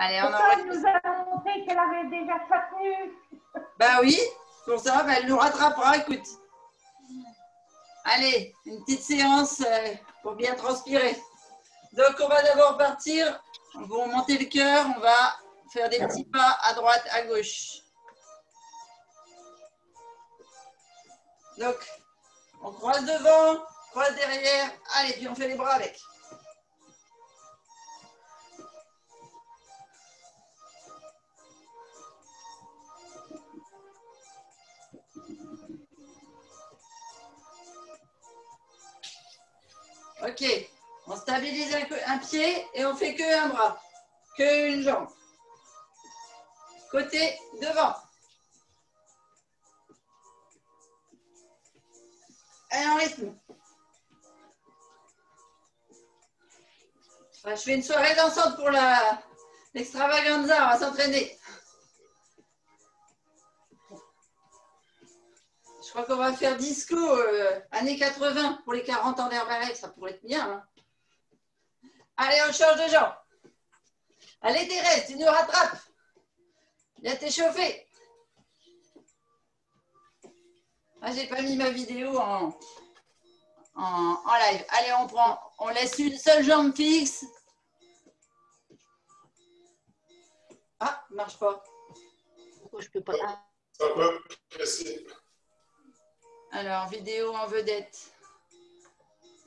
Allez, on Pourtant, elle enregistre. nous a montré qu'elle avait déjà sa tenue. Bah oui, pour ça, bah, elle nous rattrapera, écoute. Allez, une petite séance pour bien transpirer. Donc, on va d'abord partir. Pour monter le cœur, on va faire des petits pas à droite, à gauche. Donc, on croise devant, croise derrière. Allez, puis on fait les bras avec. Ok, on stabilise un pied et on fait que un bras, que une jambe. Côté devant. Allez, en rythme. Enfin, je fais une soirée dansante pour l'extravaganza, on va s'entraîner. Je crois qu'on va faire disco années 80 pour les 40 ans d'Herbalife, ça pourrait être bien. Hein. Allez, on change de jambe. Allez Thérèse, tu nous rattrapes. Viens t'échauffer. Ah, j'ai pas mis ma vidéo en live. Allez, on laisse une seule jambe fixe. Ah, marche pas. Pourquoi je peux pas? Ça peut presser. Alors, vidéo en vedette.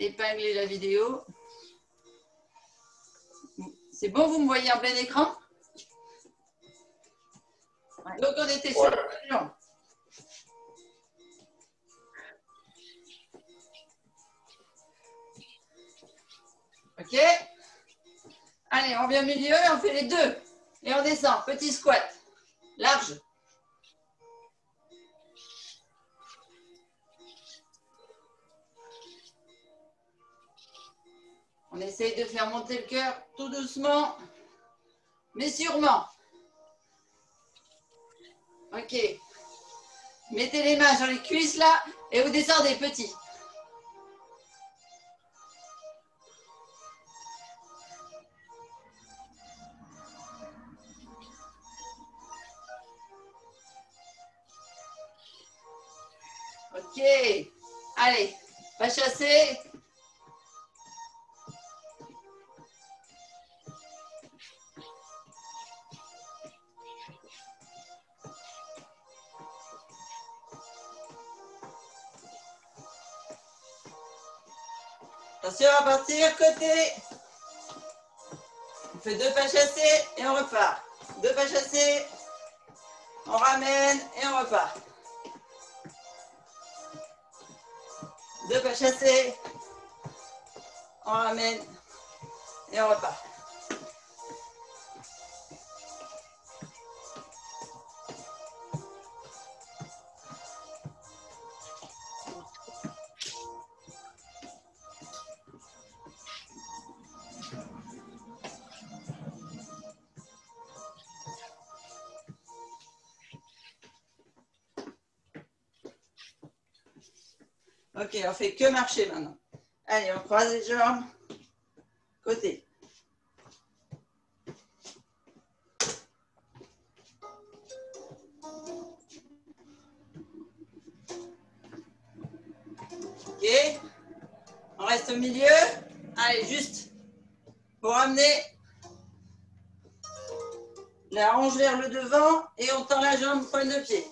Épingler la vidéo. C'est bon, vous me voyez en plein écran? Ouais. Donc, on était sur la jambe. Ok. Allez, on vient au milieu et on fait les deux. Et on descend. Petit squat. Large. On essaye de faire monter le cœur tout doucement, mais sûrement. Ok. Mettez les mains sur les cuisses là et vous descendez petit. Ok. Allez, pas chasser. Attention à partir, côté. On fait deux pas chassés et on repart. Deux pas chassés, on ramène et on repart. Deux pas chassés, on ramène et on repart. Ok, on fait que marcher maintenant. Allez, on croise les jambes. Côté. Ok. On reste au milieu. Allez, juste pour amener la hanche vers le devant et on tend la jambe pointe de pied.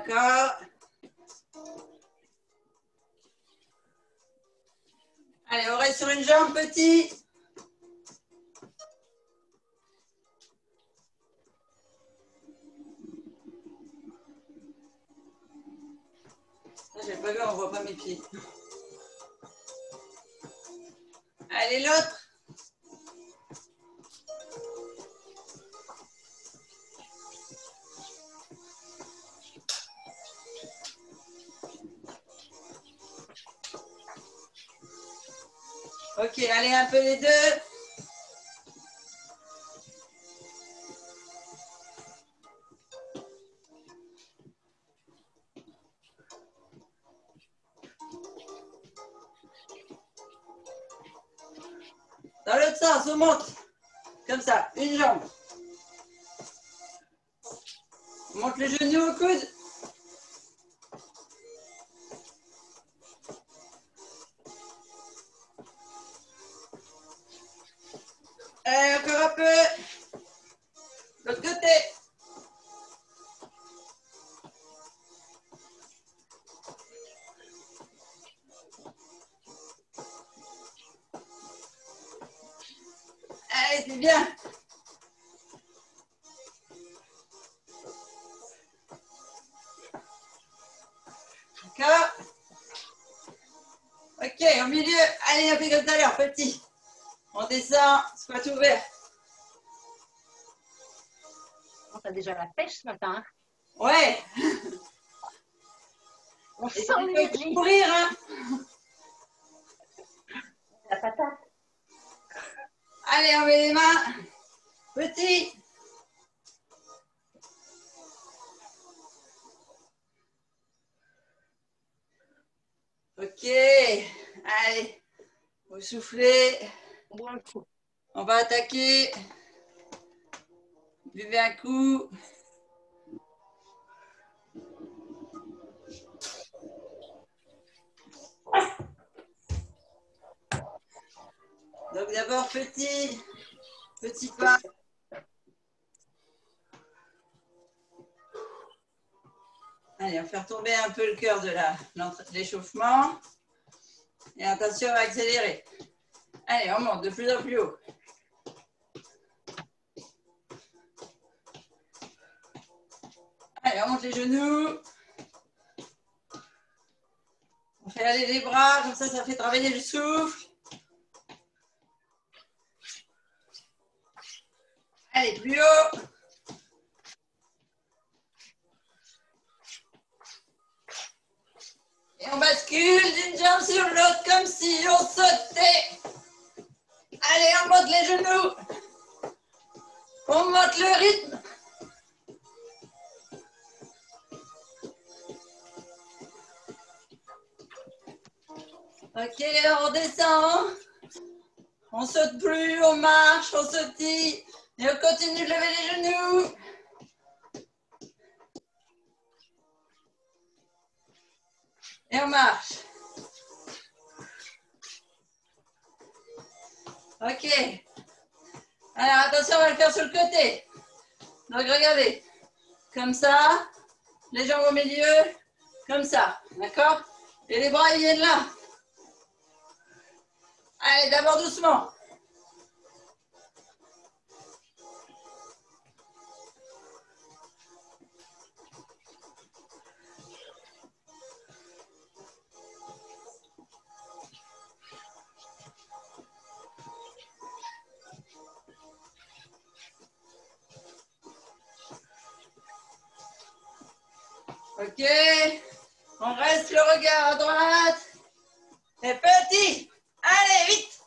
D'accord. Allez, on reste sur une jambe petit. J'ai pas vu, on voit pas mes pieds. Allez, l'autre. Ok, allez un peu les deux. Dans l'autre sens, on monte. Comme ça, une jambe. On monte les genoux au coude. Allez, encore un peu. L'autre côté. Allez, c'est bien. D'accord. Ok, au milieu. Allez, on fait comme tout à l'heure, petit. On descend, squat ouvert. On a déjà la pêche ce matin. Hein. Ouais. On Et sent il faut l'énergie. courir, hein. La patate. Allez, on met les mains. Petit. Ok. Allez. Vous soufflez. On boit un coup. On va attaquer. Buvez un coup. Donc d'abord petit pas. Allez, on va faire tomber un peu le cœur de l'échauffement. Et attention à accélérer. Allez, on monte de plus en plus haut. Allez, on monte les genoux. On fait aller les bras, comme ça fait travailler le souffle. Allez, plus haut. Et on bascule d'une jambe sur l'autre comme si on sautait. Allez, on monte les genoux. On monte le rythme. Ok, on descend. On saute plus, on marche, on sautille. Et on continue de lever les genoux. Et on marche. Ok. Alors attention, on va le faire sur le côté. Donc regardez. Comme ça. Les jambes au milieu. Comme ça. D'accord? Et les bras, ils viennent là. Allez, d'abord doucement. Ok. On reste le regard à droite. Et petit. Allez, vite.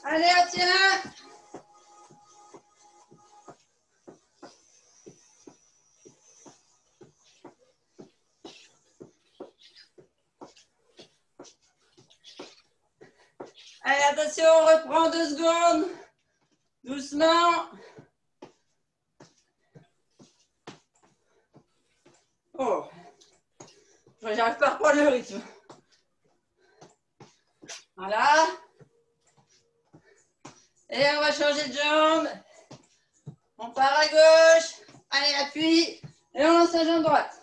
Allez, on tient. Allez, attention, on reprend 2 secondes. Doucement. Oh. J'arrive pas à reprendre le rythme. Voilà. Et on va changer de jambe. On part à gauche. Allez, appuie. Et on lance la jambe droite.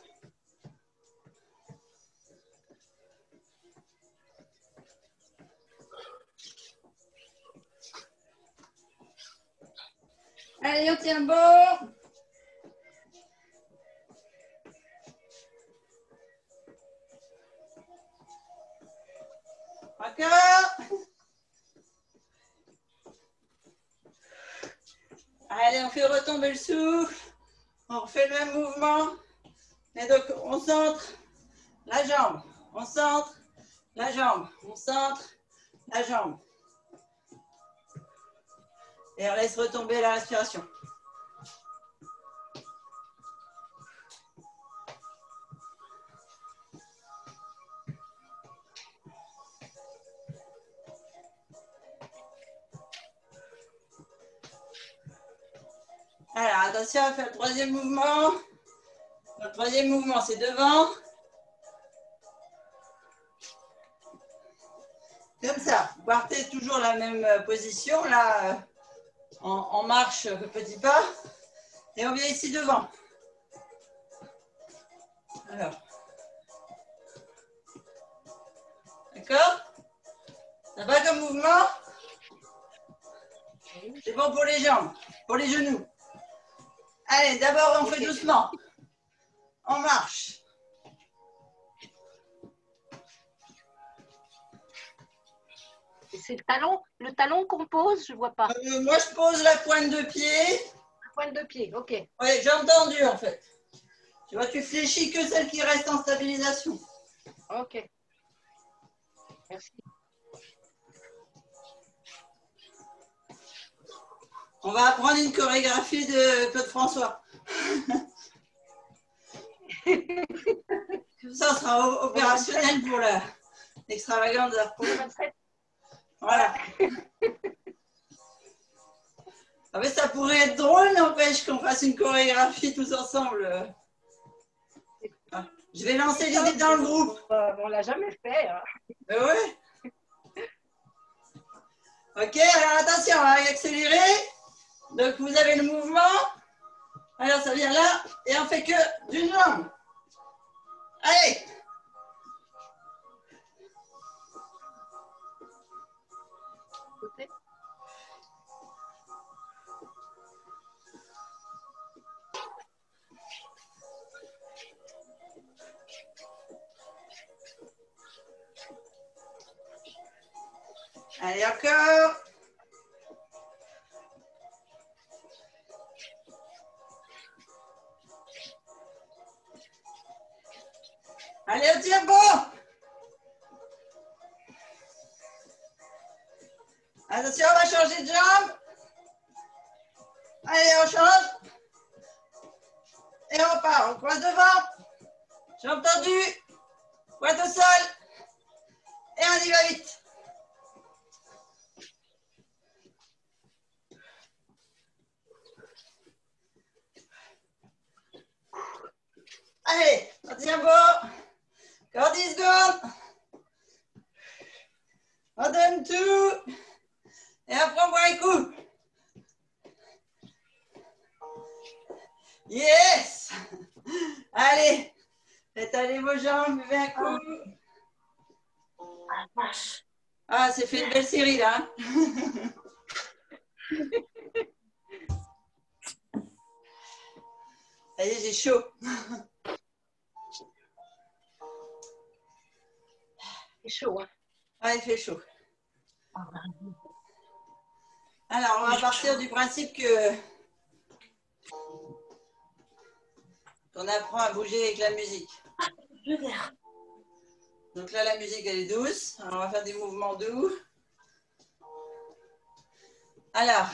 Allez, on tient bon. Encore. Allez, on fait retomber le souffle. On refait le même mouvement. Et donc, on centre la jambe. On centre la jambe. On centre la jambe. Et on laisse retomber la respiration. Alors, attention, on va faire le troisième mouvement. Le troisième mouvement, c'est devant. Comme ça. Vous partez toujours la même position, là, en marche, petit pas. Et on vient ici devant. Alors. D'accord? Ça va comme mouvement? C'est bon pour les jambes, pour les genoux. Allez, d'abord, on fait doucement. On marche. Et c'est le talon qu'on pose, je ne vois pas. Moi, je pose la pointe de pied. La pointe de pied, ok. Oui, j'ai entendu en fait. Tu vois, tu fléchis que celle qui reste en stabilisation. Ok. Merci. On va apprendre une chorégraphie de Claude François. Comme ça, on sera opérationnel pour l'extravaganza. Pour le 27. Voilà. Ah, mais ça pourrait être drôle, n'empêche qu'on fasse une chorégraphie tous ensemble. Ah, je vais lancer l'idée dans le groupe. On ne l'a jamais fait. Hein. Oui. Ok, alors attention, on va accélérer. Donc vous avez le mouvement. Alors ça vient là et on fait que d'une jambe. Allez. Côté. Allez encore. Allez, au tempo. Attention, on va changer de jambe. Allez, on change. Et on part. On croise devant. Jambe tendue. Pointe au sol. Et on y va vite. Allez, on tient bon. Encore 10 secondes. On donne tout. Et après, on boit un coup. Yes! Allez, étalez vos jambes, buvez un coup. Ah, c'est fait une belle série là. Hein. Ça y est, j'ai chaud. C'est chaud. Hein. Ah, il fait chaud. Alors, on va partir du principe que qu'on apprend à bouger avec la musique. Donc là, la musique, elle est douce. Alors, on va faire des mouvements doux. Alors,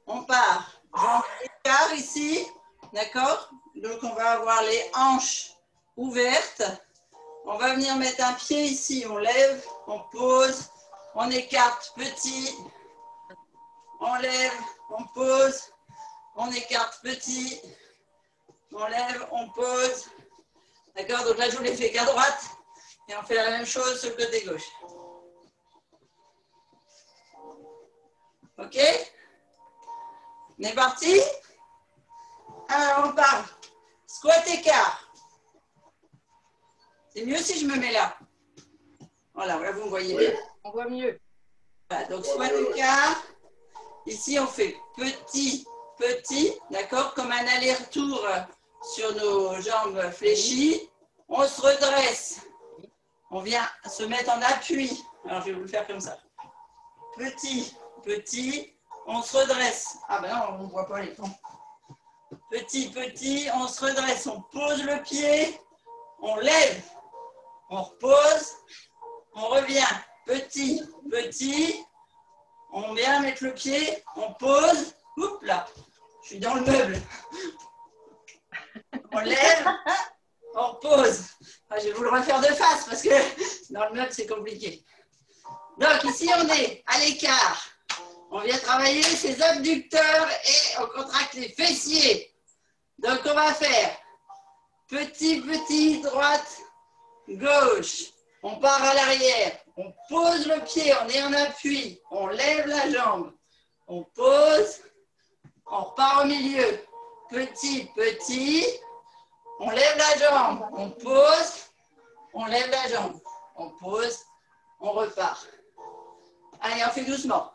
on part. Jambes écart ici. D'accord? Donc, on va avoir les hanches ouvertes. On va venir mettre un pied ici. On lève, on pose, on écarte petit. On lève, on pose, on écarte petit. On lève, on pose. D'accord? Donc là, je vous l'ai fait qu'à droite. Et on fait la même chose sur le côté gauche. Ok? On est parti? Alors, on part. Squat écart. C'est mieux si je me mets là. Voilà, là, vous me voyez bien. On voit mieux. Voilà, donc squat écart. Ici, on fait petit, petit. D'accord? Comme un aller-retour sur nos jambes fléchies. On se redresse. On vient se mettre en appui. Alors, je vais vous le faire comme ça. Petit, petit, on se redresse. Ah ben non, on ne voit pas les tons. Petit, petit, on se redresse. On pose le pied, on lève, on repose, on revient. Petit, petit, on vient mettre le pied, on pose. Oups là, je suis dans le meuble. On lève, on repose. Ah, je vais vous le refaire de face parce que dans le meuble, c'est compliqué. Donc ici, on est à l'écart. On vient travailler ses abducteurs et on contracte les fessiers. Donc, on va faire petit, droite, gauche. On part à l'arrière. On pose le pied, on est en appui. On lève la jambe. On pose. On repart au milieu. Petit. On lève la jambe. On pose. On lève la jambe. On pose. On repart. Allez, on fait doucement.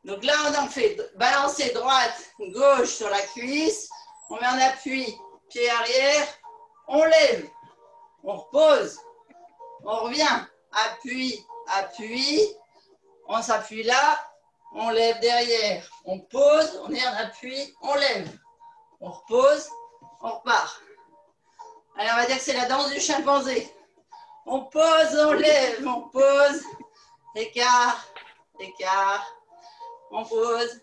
Donc là, on en fait balancer droite, gauche sur la cuisse. On met en appui, pied arrière. On lève. On repose. On revient. Appui. On s'appuie là. On lève derrière. On pose. On est en appui. On lève. On repose. On repart. Allez, on va dire que c'est la danse du chimpanzé. On pose, on lève, on pose. Écart. On pose.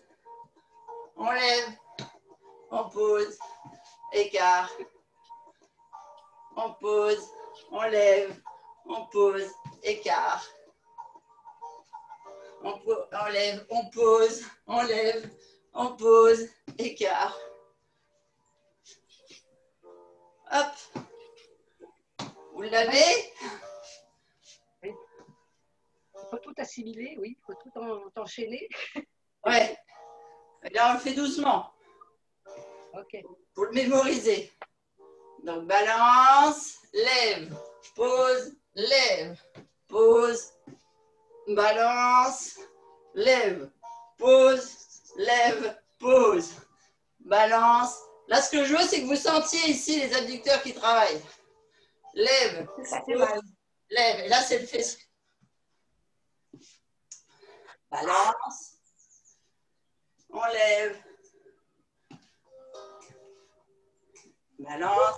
On lève. On pose. Écart. On pose. On lève. On pose. Écart. On lève. On pose. On lève. On pose. Écart. Hop. Vous l'avez? Il faut tout assimiler, oui, il faut tout enchaîner. Ouais. Et là, on le fait doucement. Ok. Pour le mémoriser. Donc, balance, lève, pose, lève, pose, balance, lève, pose, lève, pose, balance. Là, ce que je veux, c'est que vous sentiez ici les abducteurs qui travaillent. Lève, Ça fait mal. lève. Et là, c'est le fessier. Balance. On lève. Balance.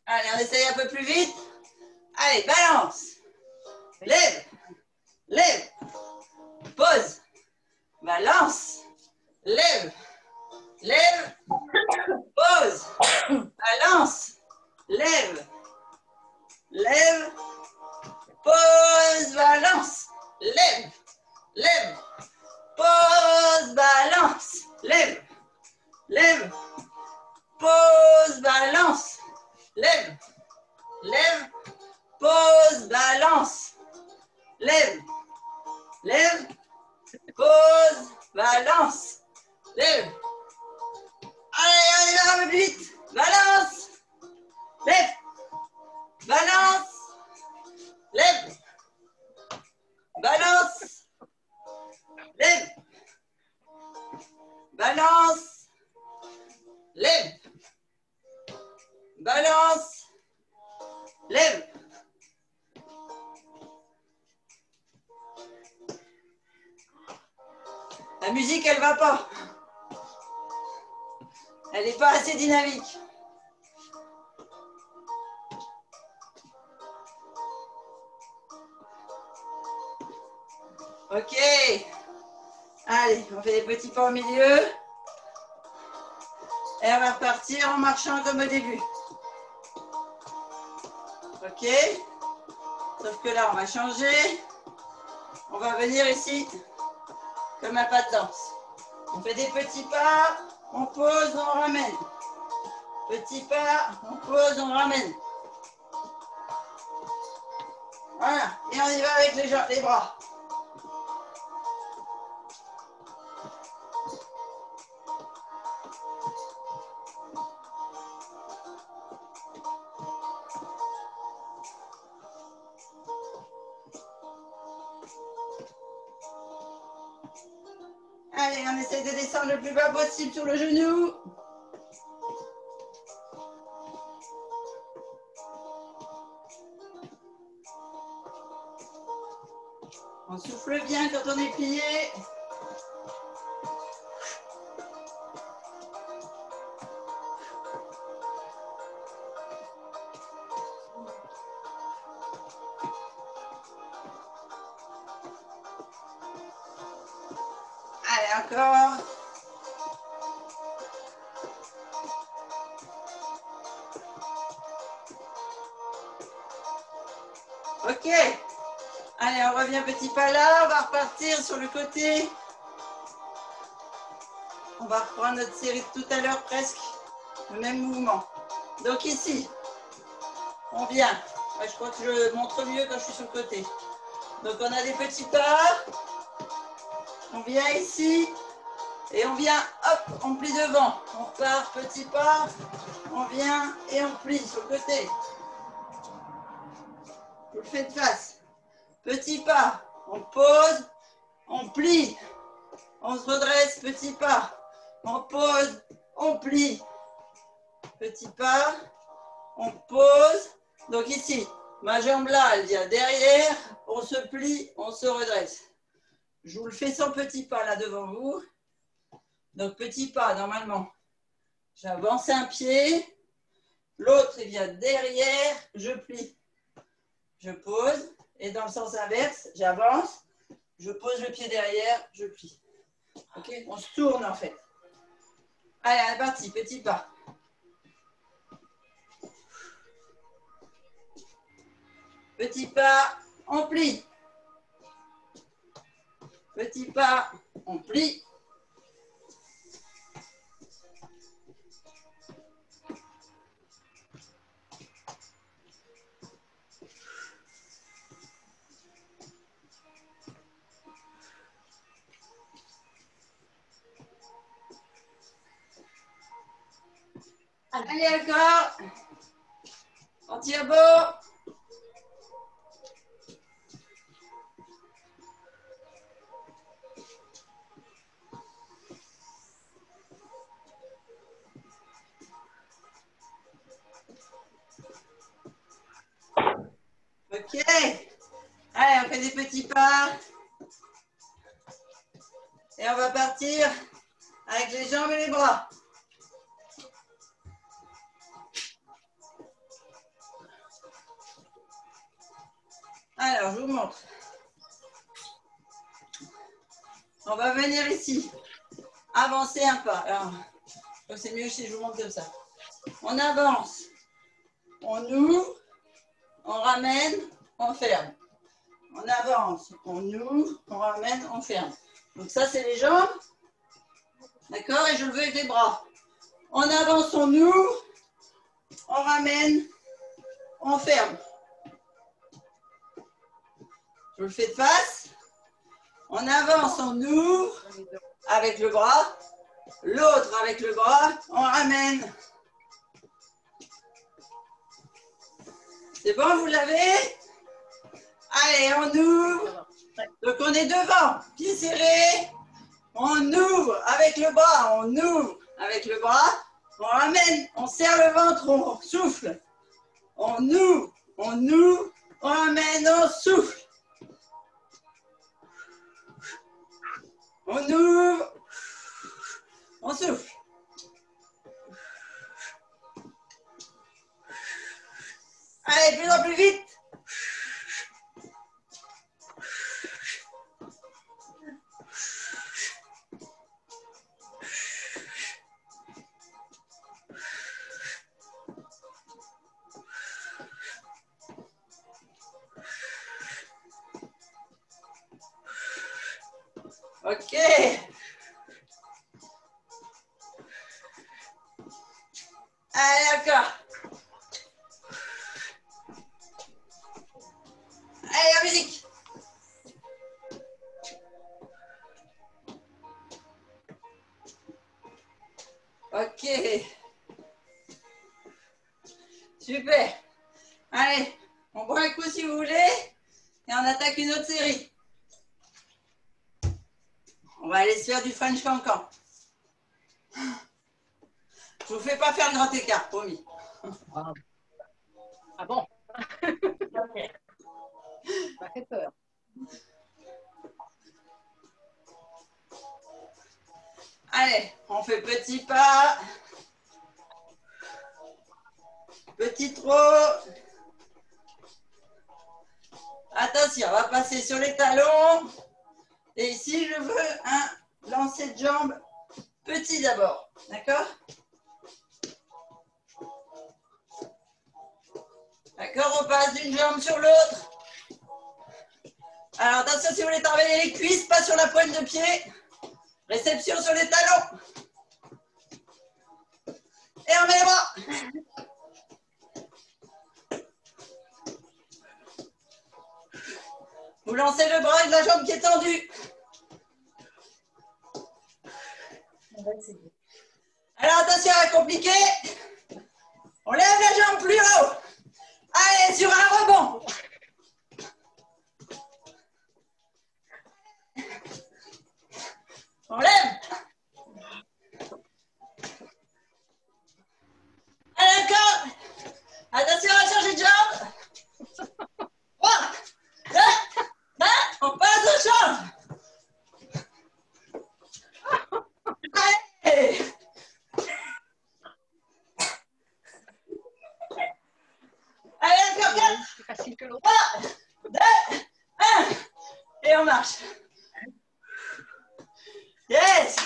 Allez, on essaye un peu plus vite. Allez, balance. Lève. Lève. Pose. Balance. Lève. Lève. Pose. Balance. Lève. Lève. Pose. Balance. Lève. Lève. Pose. Balance. Lève. Lève. Pose. Balance. Lève. Lève. Pose. Balance. Lève. Lève. Pose. Balance. Lève. Allez, là, un peu plus vite. Balance. Lève. Balance. Lève. Balance. Lève. Balance. Lève. Balance. Lève. La musique, elle va pas. Elle n'est pas assez dynamique. Ok. Allez, on fait des petits pas au milieu. Et on va repartir en marchant comme au début. Ok. Sauf que là, on va changer. On va venir ici comme un pas de danse. On fait des petits pas. On pose, on ramène. Petit pas, on pose, on ramène. Voilà. Et on y va avec les bras. Allez, on essaie de descendre le plus bas possible sur le genou. On souffle bien quand on est plié. Allez, encore. Ok. Allez, on revient petit pas là. On va repartir sur le côté. On va reprendre notre série de tout à l'heure presque. Le même mouvement. Donc ici, on vient. Ouais, je crois que je montre mieux quand je suis sur le côté. Donc on a des petits pas. On vient ici. Et on vient, hop, on plie devant. On repart, petit pas. On vient et on plie sur le côté. Je le fais de face. Petit pas. On pose. On plie. On se redresse, petit pas. On pose. On plie. Petit pas. On pose. Donc ici, ma jambe là, elle vient derrière. On se plie, on se redresse. Je vous le fais sans petit pas là devant vous. Donc petit pas, normalement, j'avance un pied. L'autre, il vient derrière. Je plie. Je pose. Et dans le sens inverse, j'avance. Je pose le pied derrière. Je plie. Ok? On se tourne en fait. Allez, c'est parti. Petit pas. Petit pas, on plie. Petit pas, on plie. Allez, encore. On tire beau. Ok. Allez, on fait des petits pas. Et on va partir avec les jambes et les bras. Alors, je vous montre. On va venir ici. Avancer un pas. Alors, c'est mieux si je vous montre comme ça. On avance. On ouvre. On ramène. On ferme. On avance. On ouvre. On ramène. On ferme. Donc ça, c'est les jambes. D'accord? Et je le veux avec les bras. On avance. On ouvre. On ramène. On ferme. Je le fais de face. On avance, on ouvre avec le bras. L'autre avec le bras, on ramène. C'est bon, vous l'avez? Allez, on ouvre. Donc on est devant, pieds serrés. On ouvre avec le bras, on ouvre avec le bras. On ramène, on serre le ventre, on souffle. On ouvre, on ramène, on souffle. On ouvre, on souffle. Allez, plus en plus vite. Ok. Allez, encore. Allez, la musique. Ok. Super. Allez, on boit un coup si vous voulez et on attaque une autre série. On va aller se faire du French Cancan. Je vous fais pas faire le grand écart, promis. Ah bon? Ça fait peur. Allez, on fait petit pas. Petit trot. Attention, on va passer sur les talons. Et ici, je veux un lancer de jambe petit d'abord. D'accord? D'accord, on passe d'une jambe sur l'autre. Alors attention, si vous voulez travailler les cuisses, pas sur la pointe de pied. Réception sur les talons. Et on met les bras. Vous lancez le bras et la jambe qui est tendue. Alors attention à compliquer. On lève la jambe plus haut. Allez, sur un rebond. On lève. Allez, encore. Attention à changer de jambe. 3, 2, 1. On passe au change. Allez. Allez, encore 4. C'est facile que l'autre. 3, 2, 1. Et on marche. Yes.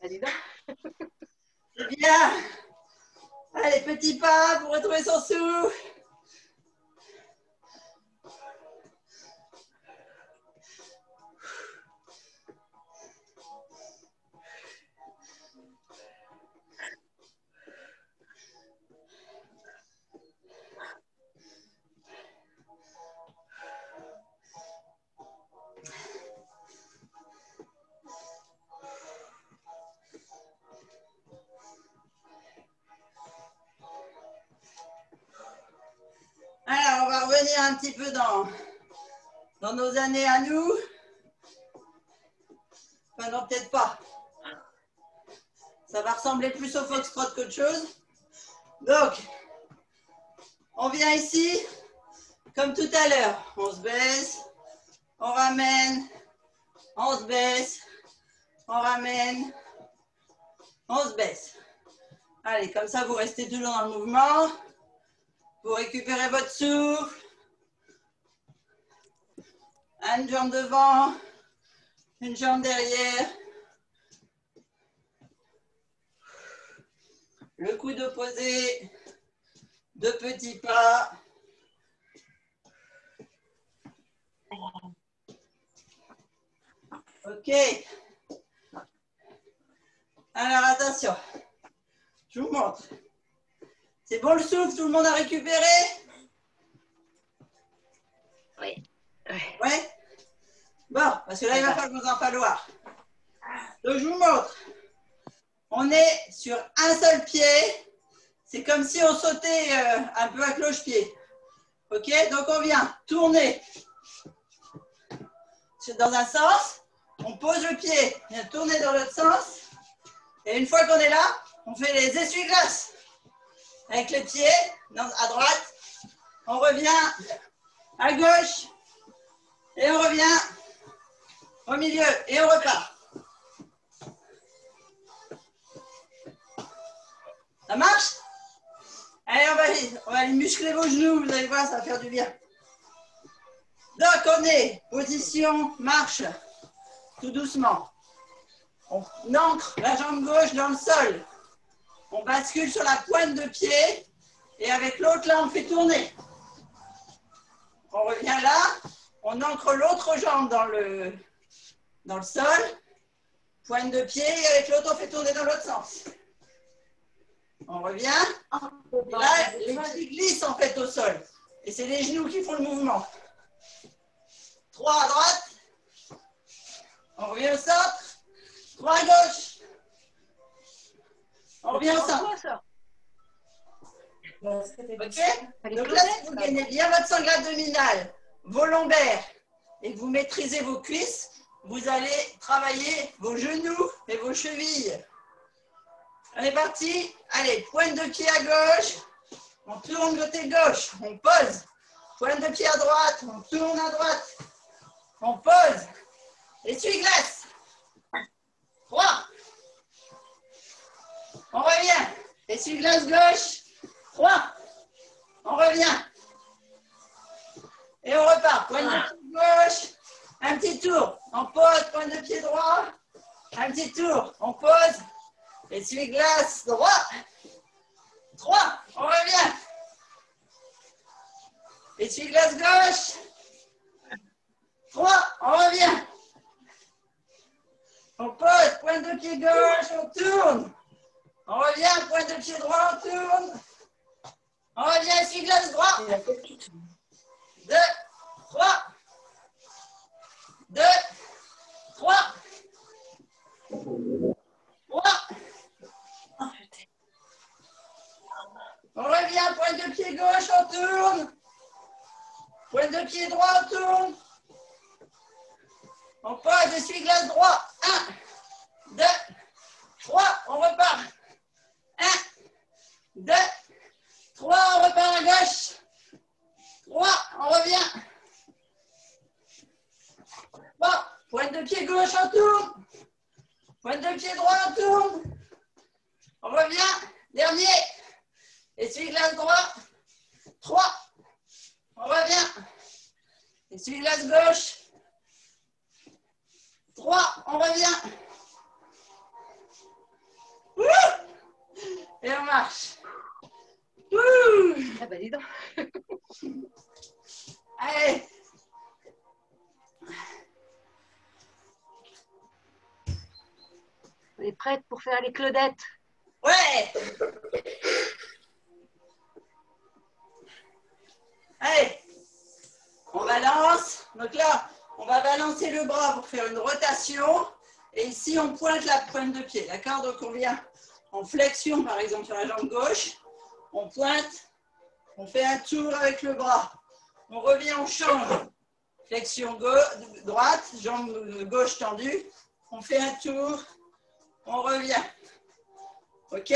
Allez, là. C'est bien. Allez, petit pas pour retrouver son souffle. Alors, on va revenir un petit peu dans nos années à nous. Enfin, non, peut-être pas. Ça va ressembler plus au foxtrot qu'autre chose. Donc, on vient ici, comme tout à l'heure. On se baisse, on ramène, on se baisse, on ramène, on se baisse. Allez, comme ça, vous restez toujours dans le mouvement. Vous récupérez votre souffle. Une jambe devant, une jambe derrière. Le coude opposé, 2 petits pas. Ok. Alors attention, je vous montre. C'est bon le souffle, tout le monde a récupéré? Oui. Ouais. Bon, parce que là, il va falloir vous en falloir. Donc, je vous montre. On est sur un seul pied. C'est comme si on sautait un peu à cloche-pied. Ok? Donc, on vient tourner dans un sens. On pose le pied, on vient tourner dans l'autre sens. Et une fois qu'on est là, on fait les essuie-glaces. Avec les pieds à droite. On revient à gauche. Et on revient au milieu. Et on repart. Ça marche? Allez, on va aller muscler vos genoux. Vous allez voir, ça va faire du bien. Donc, on est position marche. Tout doucement. On ancre la jambe gauche dans le sol. On bascule sur la pointe de pied. Et avec l'autre, là, on fait tourner. On revient là. On ancre l'autre jambe dans le sol. Pointe de pied. Et avec l'autre, on fait tourner dans l'autre sens. On revient. Et là, les pieds glissent en fait au sol. Et c'est les genoux qui font le mouvement. 3 à droite. On revient au centre. 3 à gauche. On revient au centre. Ok? Donc là, si vous gagnez bien votre sangle abdominale, vos lombaires et que vous maîtrisez vos cuisses, vous allez travailler vos genoux et vos chevilles. On est parti. Allez, pointe de pied à gauche. On tourne côté gauche. On pose. Pointe de pied à droite. On tourne à droite. On pose. Essuie-glace. 3. On revient. Essuie-glace gauche. 3. On revient. Et on repart. Pointe de pied gauche. Un petit tour. On pose. Pointe de pied droit. Un petit tour. On pose. Essuie-glace droit. 3. On revient. Essuie-glace gauche. 3, on revient. On pose, pointe de pied gauche, on tourne. On revient, pointe de pied droit, on tourne. On revient, essuie-glace droit. 2, 3. 2, 3. 3. On revient, pointe de pied gauche, on tourne. Pointe de pied droit, on tourne. On pose, essuie-glace droit. 1, 2, 3, on repart. 1, 2, 3, on repart à gauche. 3, on revient. 3, pointe de pied gauche, on tourne. Pointe de pied droit, on tourne. On revient. Dernier. Essuie-glace droit. 3. On revient. Essuie-glace gauche. 3. On revient. Ouh. Et on marche. Ouh. Ah bah dis donc. Allez. On est prête pour faire les Claudettes. Ouais. Allez. On balance. Donc là, on va balancer le bras pour faire une rotation. Et ici, on pointe la pointe de pied. D'accord? Donc on vient en flexion, par exemple, sur la jambe gauche. On pointe. On fait un tour avec le bras. On revient, on change. Flexion droite, jambe gauche tendue. On fait un tour. On revient. OK?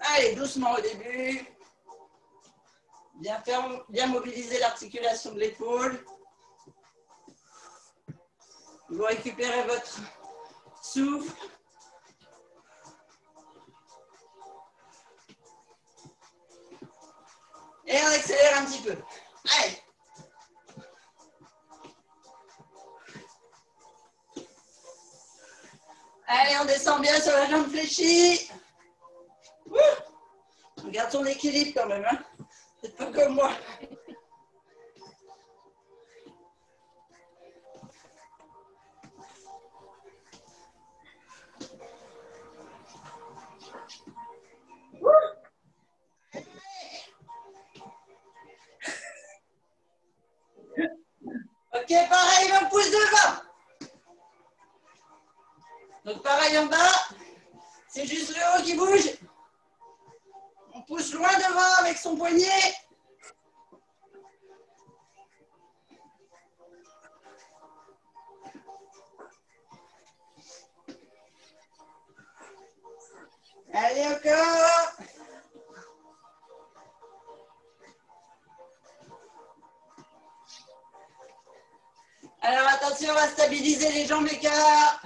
Allez, doucement au début. Bien mobiliser l'articulation de l'épaule. Vous récupérez votre souffle. Et on accélère un petit peu. Allez. Allez, on descend bien sur la jambe fléchie. On garde son équilibre quand même. Hein. C'est pas comme moi. Ok, pareil, on pousse devant. Donc pareil en bas, c'est juste le haut qui bouge. On pousse loin devant avec son poignet. Allez encore. Alors attention, on va stabiliser les jambes écart.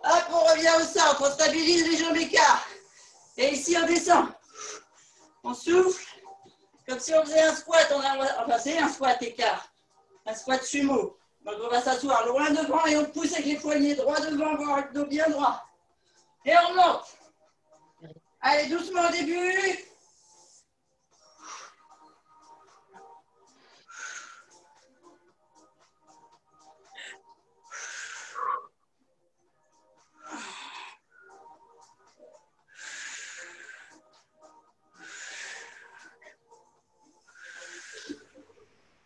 Hop, on revient au centre, on stabilise les jambes écart. Et ici, on descend. On souffle. Comme si on faisait un squat. Enfin, c'est un squat écart. Un squat sumo. Donc, on va s'asseoir loin devant et on pousse avec les poignets droit devant, voir le dos bien droit. Et on remonte. Allez, doucement au début.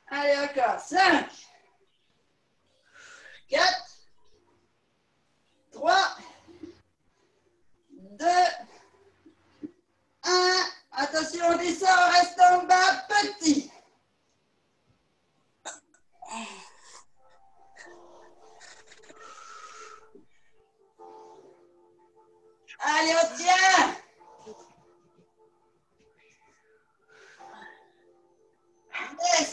Allez, encore. 5, 4, 3, 2, 1. Attention, on descend, on reste en bas, petit. Allez, on tient.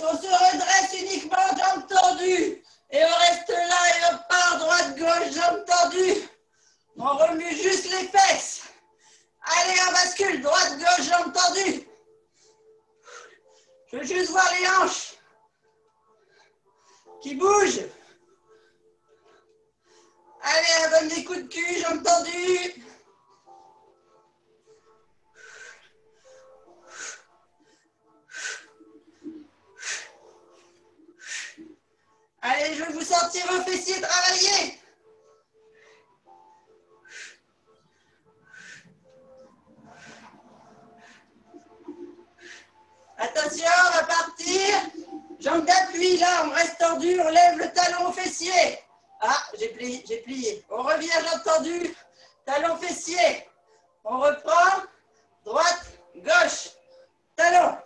On se redresse uniquement, jambes tendues. Et on reste là et on part droite-gauche, jambes tendues. On remue juste les fesses. Allez, on bascule, droite-gauche, jambes tendues. Je veux juste voir les hanches qui bougent. Allez, on donne des coups de cul, jambes tendues. Attention, on va partir. Jambe d'appui, là, on reste tendu, on lève le talon au fessier. Ah, j'ai plié. On revient, jambe tendue, talon fessier. On reprend, droite, gauche, talon.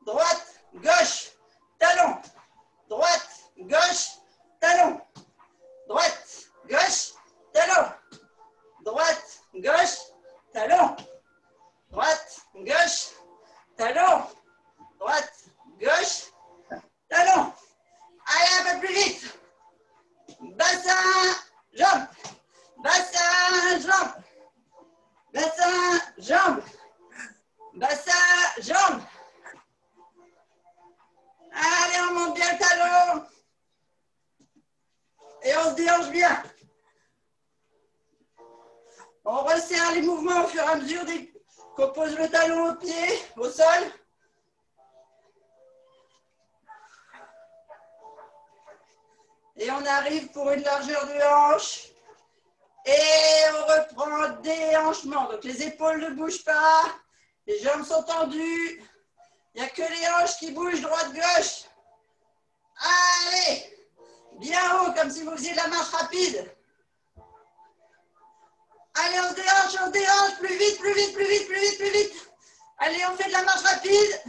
Droite, gauche, talon. Droite, gauche, talon. Droite, gauche, talon. Droite, gauche, talon. Droite, gauche, talon. Droite, gauche, talon. Allez, un peu plus vite. Bassin, jambe. Bassin, jambe. Bassin, jambe. Bassin, jambe. Allez, on monte bien le talon. Et on se déhanche bien. On resserre les mouvements au fur et à mesure qu'on pose le talon au pied, au sol. Et on arrive pour une largeur de hanche. Et on reprend déhanchement. Donc les épaules ne bougent pas. Les jambes sont tendues. Il n'y a que les hanches qui bougent droite-gauche. Allez! Bien haut, comme si vous faisiez de la marche rapide. Allez, on se déhanche, plus vite, plus vite, plus vite, plus vite, plus vite. Allez, on fait de la marche rapide.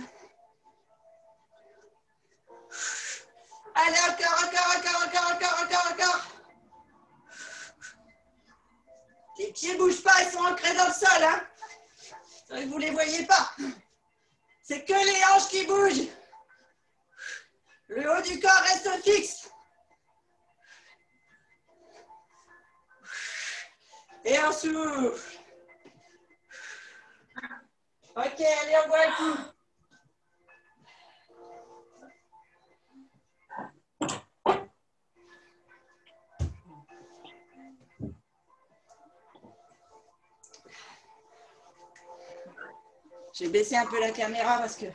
Allez, encore. Les pieds ne bougent pas, ils sont ancrés dans le sol. Hein. Vous ne les voyez pas. C'est que les hanches qui bougent. Le haut du corps reste fixe. Et on souffle. Ok, allez, on voit le coup. J'ai baissé un peu la caméra parce que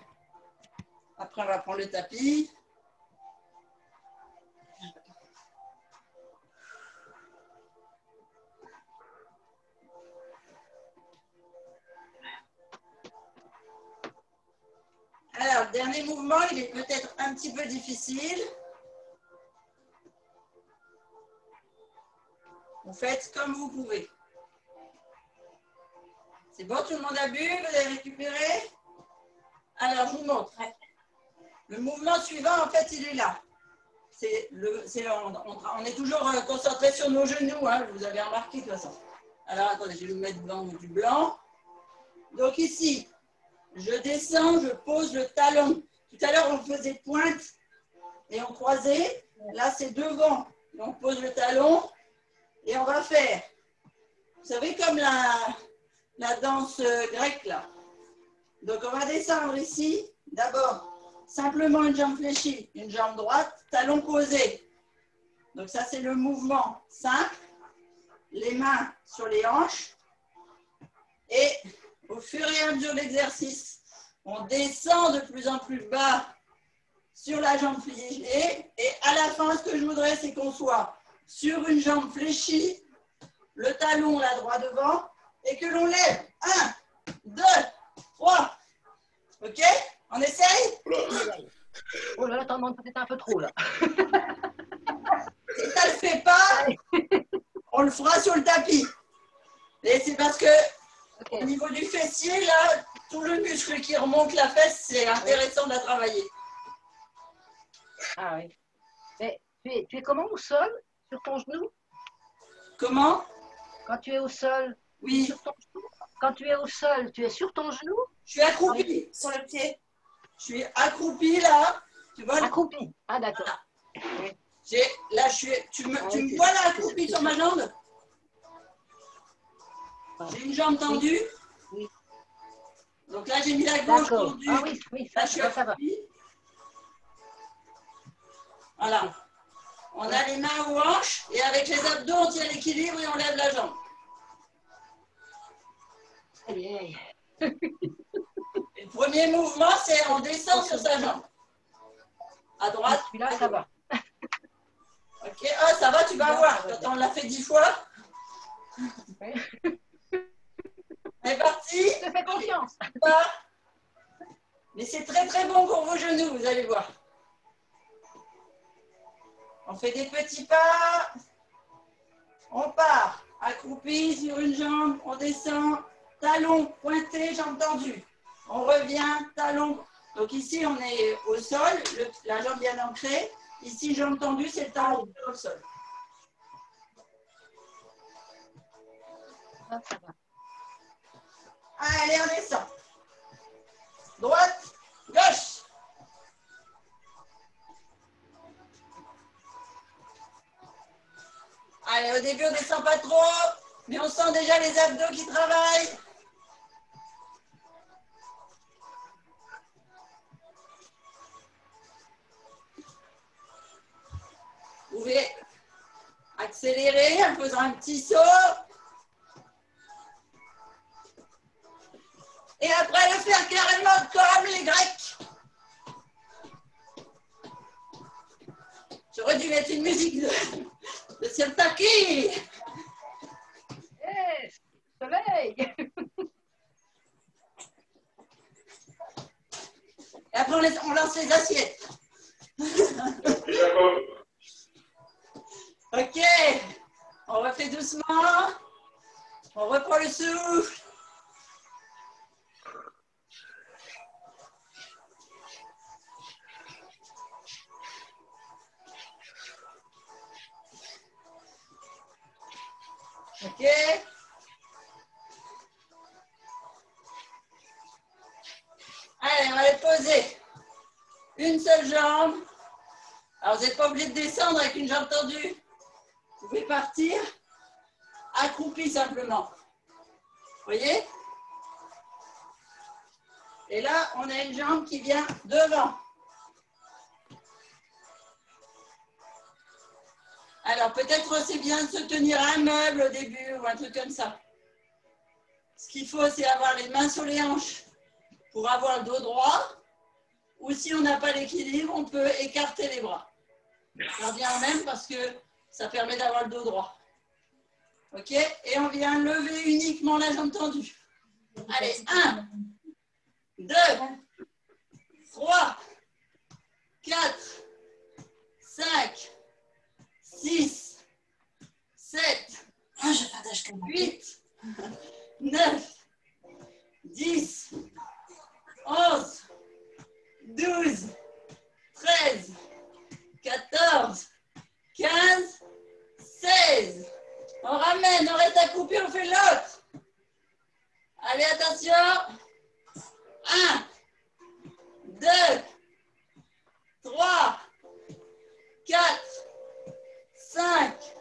après on va prendre le tapis. Alors, le dernier mouvement, il est peut-être un petit peu difficile. Vous faites comme vous pouvez. C'est bon, tout le monde a bu, vous avez récupéré? Alors, je vous montre. Le mouvement suivant, en fait, il est là. On est toujours concentré sur nos genoux, hein, vous avez remarqué de toute façon. Alors, attendez, je vais vous mettre du blanc. Donc ici, je descends, je pose le talon. Tout à l'heure, on faisait pointe et on croisait. Là, c'est devant. On pose le talon et on va faire, vous savez, comme la danse grecque, là. Donc, on va descendre ici. D'abord, simplement une jambe fléchie, une jambe droite, talon posé. Donc, ça, c'est le mouvement simple. Les mains sur les hanches. Et au fur et à mesure de l'exercice, on descend de plus en plus bas sur la jambe fléchie. Et à la fin, ce que je voudrais, c'est qu'on soit sur une jambe fléchie, le talon là droit devant, et que l'on lève. 1, 2, 3. OK? On essaye? Oh là là, t'en demandes peut-être un peu trop là. Si ça ne le fait pas, on le fera sur le tapis. Et c'est parce que au niveau du fessier, là, tout le muscle qui remonte la fesse, c'est intéressant de la travailler. Ah oui. Mais tu es comment au sol? Sur ton genou? Comment? Quand tu es au sol, Oui. sur ton genou? Quand tu es au sol, tu es sur ton genou? Je suis accroupie sur le pied. Je suis accroupie là. Tu vois? Accroupie. Ah d'accord. Voilà. Là, tu me vois là accroupie sur ma jambe? J'ai une jambe tendue. Oui. Donc là, j'ai mis la gauche tendue. Ah oui, oui, Là, je suis ça va. Voilà. On a les mains aux hanches et avec les abdos, on tient l'équilibre et on lève la jambe. Aïe, aïe. Le premier mouvement, c'est on descend sur sa jambe. À droite. Celui-là, ça va. Ok, ah, ça va, tu vas voir. Quand on l'a fait 10 fois. C'est parti. Je te fais confiance. Mais c'est très très bon pour vos genoux, vous allez voir. On fait des petits pas. On part. Accroupi sur une jambe. On descend. Talon pointé, jambe tendue. On revient, talon. Donc ici, on est au sol. La jambe bien ancrée. Ici, jambe tendue, c'est le talon au sol. Ah, ça va. Allez, on descend. Droite, gauche. Allez, au début, on ne descend pas trop, mais on sent déjà les abdos qui travaillent. Vous pouvez accélérer en faisant un petit saut. Et après, le faire carrément comme les Grecs. J'aurais dû mettre une musique de Sirtaki. Hey, soleil. Et après, on lance les assiettes. Ok. On refait doucement. On reprend le souffle. Ok. Allez, on va les poser. Une seule jambe. Alors, vous n'êtes pas obligé de descendre avec une jambe tendue. Vous pouvez partir accroupi simplement. Vous voyez? Et là, on a une jambe qui vient devant. Alors, peut-être c'est bien de se tenir à un meuble au début ou un truc comme ça. Ce qu'il faut, c'est avoir les mains sur les hanches pour avoir le dos droit. Ou si on n'a pas l'équilibre, on peut écarter les bras. Ça revient au même parce que ça permet d'avoir le dos droit. Ok? Et on vient lever uniquement la jambe tendue. Allez, 1, 2, 3, 4, 5, 6, 7, 8, 9, 10, 11, 12, 13, 14, 15, 16. On ramène, on reste accroupi, on fait l'autre. Allez, attention. 1, 2, 3, 4, 5,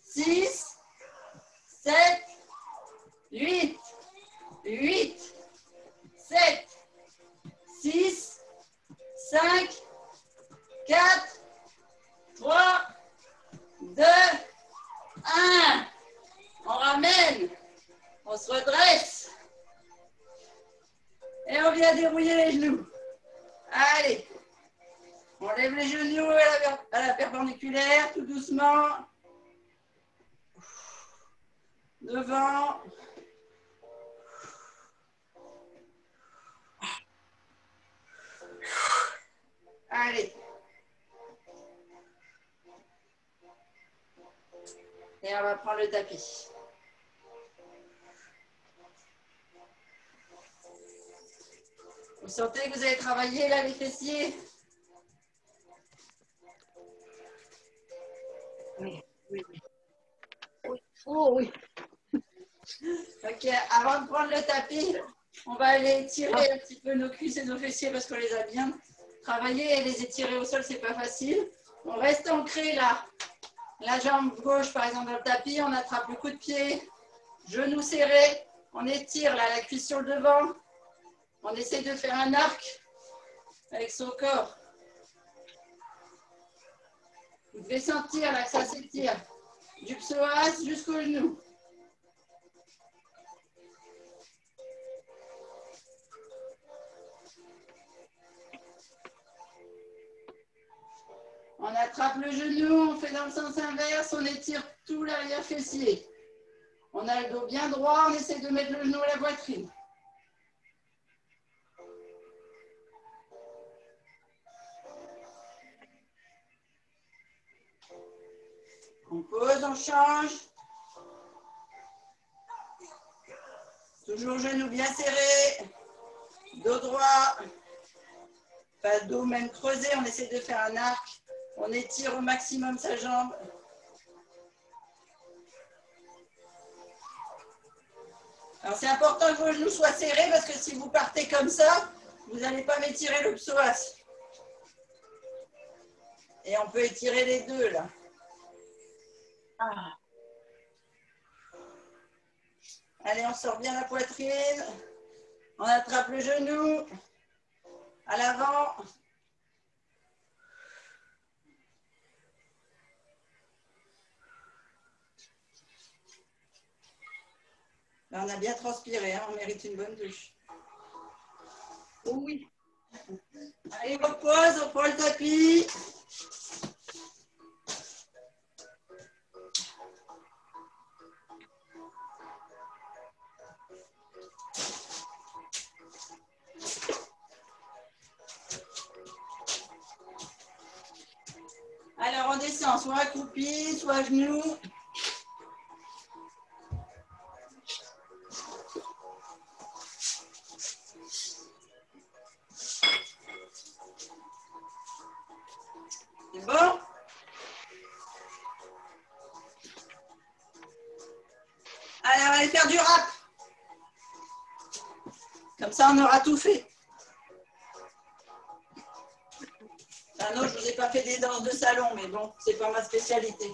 6, 7, 8, 7, 6, 5, 4, 3, 2, 1. On ramène. On se redresse. Et on vient dérouiller les genoux. Allez. On lève les genoux à la perpendiculaire, tout doucement. Devant. Allez. Et on va prendre le tapis. Vous sentez que vous avez travaillé là les fessiers? Oui, oui, oui. Oui. Oh oui. Ok, avant de prendre le tapis, on va aller étirer un petit peu nos cuisses et nos fessiers parce qu'on les a bien travaillés et les étirer au sol, c'est pas facile. On reste ancré là. La jambe gauche, par exemple, dans le tapis, on attrape le coup de pied, genou serré, on étire là, la cuisse sur le devant. On essaye de faire un arc avec son corps. Vous devez sentir là que ça s'étire du psoas jusqu'au genou. On attrape le genou, on fait dans le sens inverse, on étire tout l'arrière fessier. On a le dos bien droit, on essaie de mettre le genou à la poitrine. On pose, on change. Toujours genoux bien serrés. Dos droit. Pas dos même creusé. On essaie de faire un arc. On étire au maximum sa jambe. Alors c'est important que vos genoux soient serrés parce que si vous partez comme ça, vous n'allez pas m'étirer le psoas. Et on peut étirer les deux là. Allez, on sort bien la poitrine. On attrape le genou. À l'avant. Là, on a bien transpiré, hein, on mérite une bonne douche. Oh oui. Allez, repose, on prend le tapis. Alors, on descend, soit accroupi, soit à genoux. C'est bon? Allez, on va aller faire du rap. Comme ça, on aura tout fait. Ah non, je ne vous ai pas fait des danses de salon, mais bon, c'est pas ma spécialité.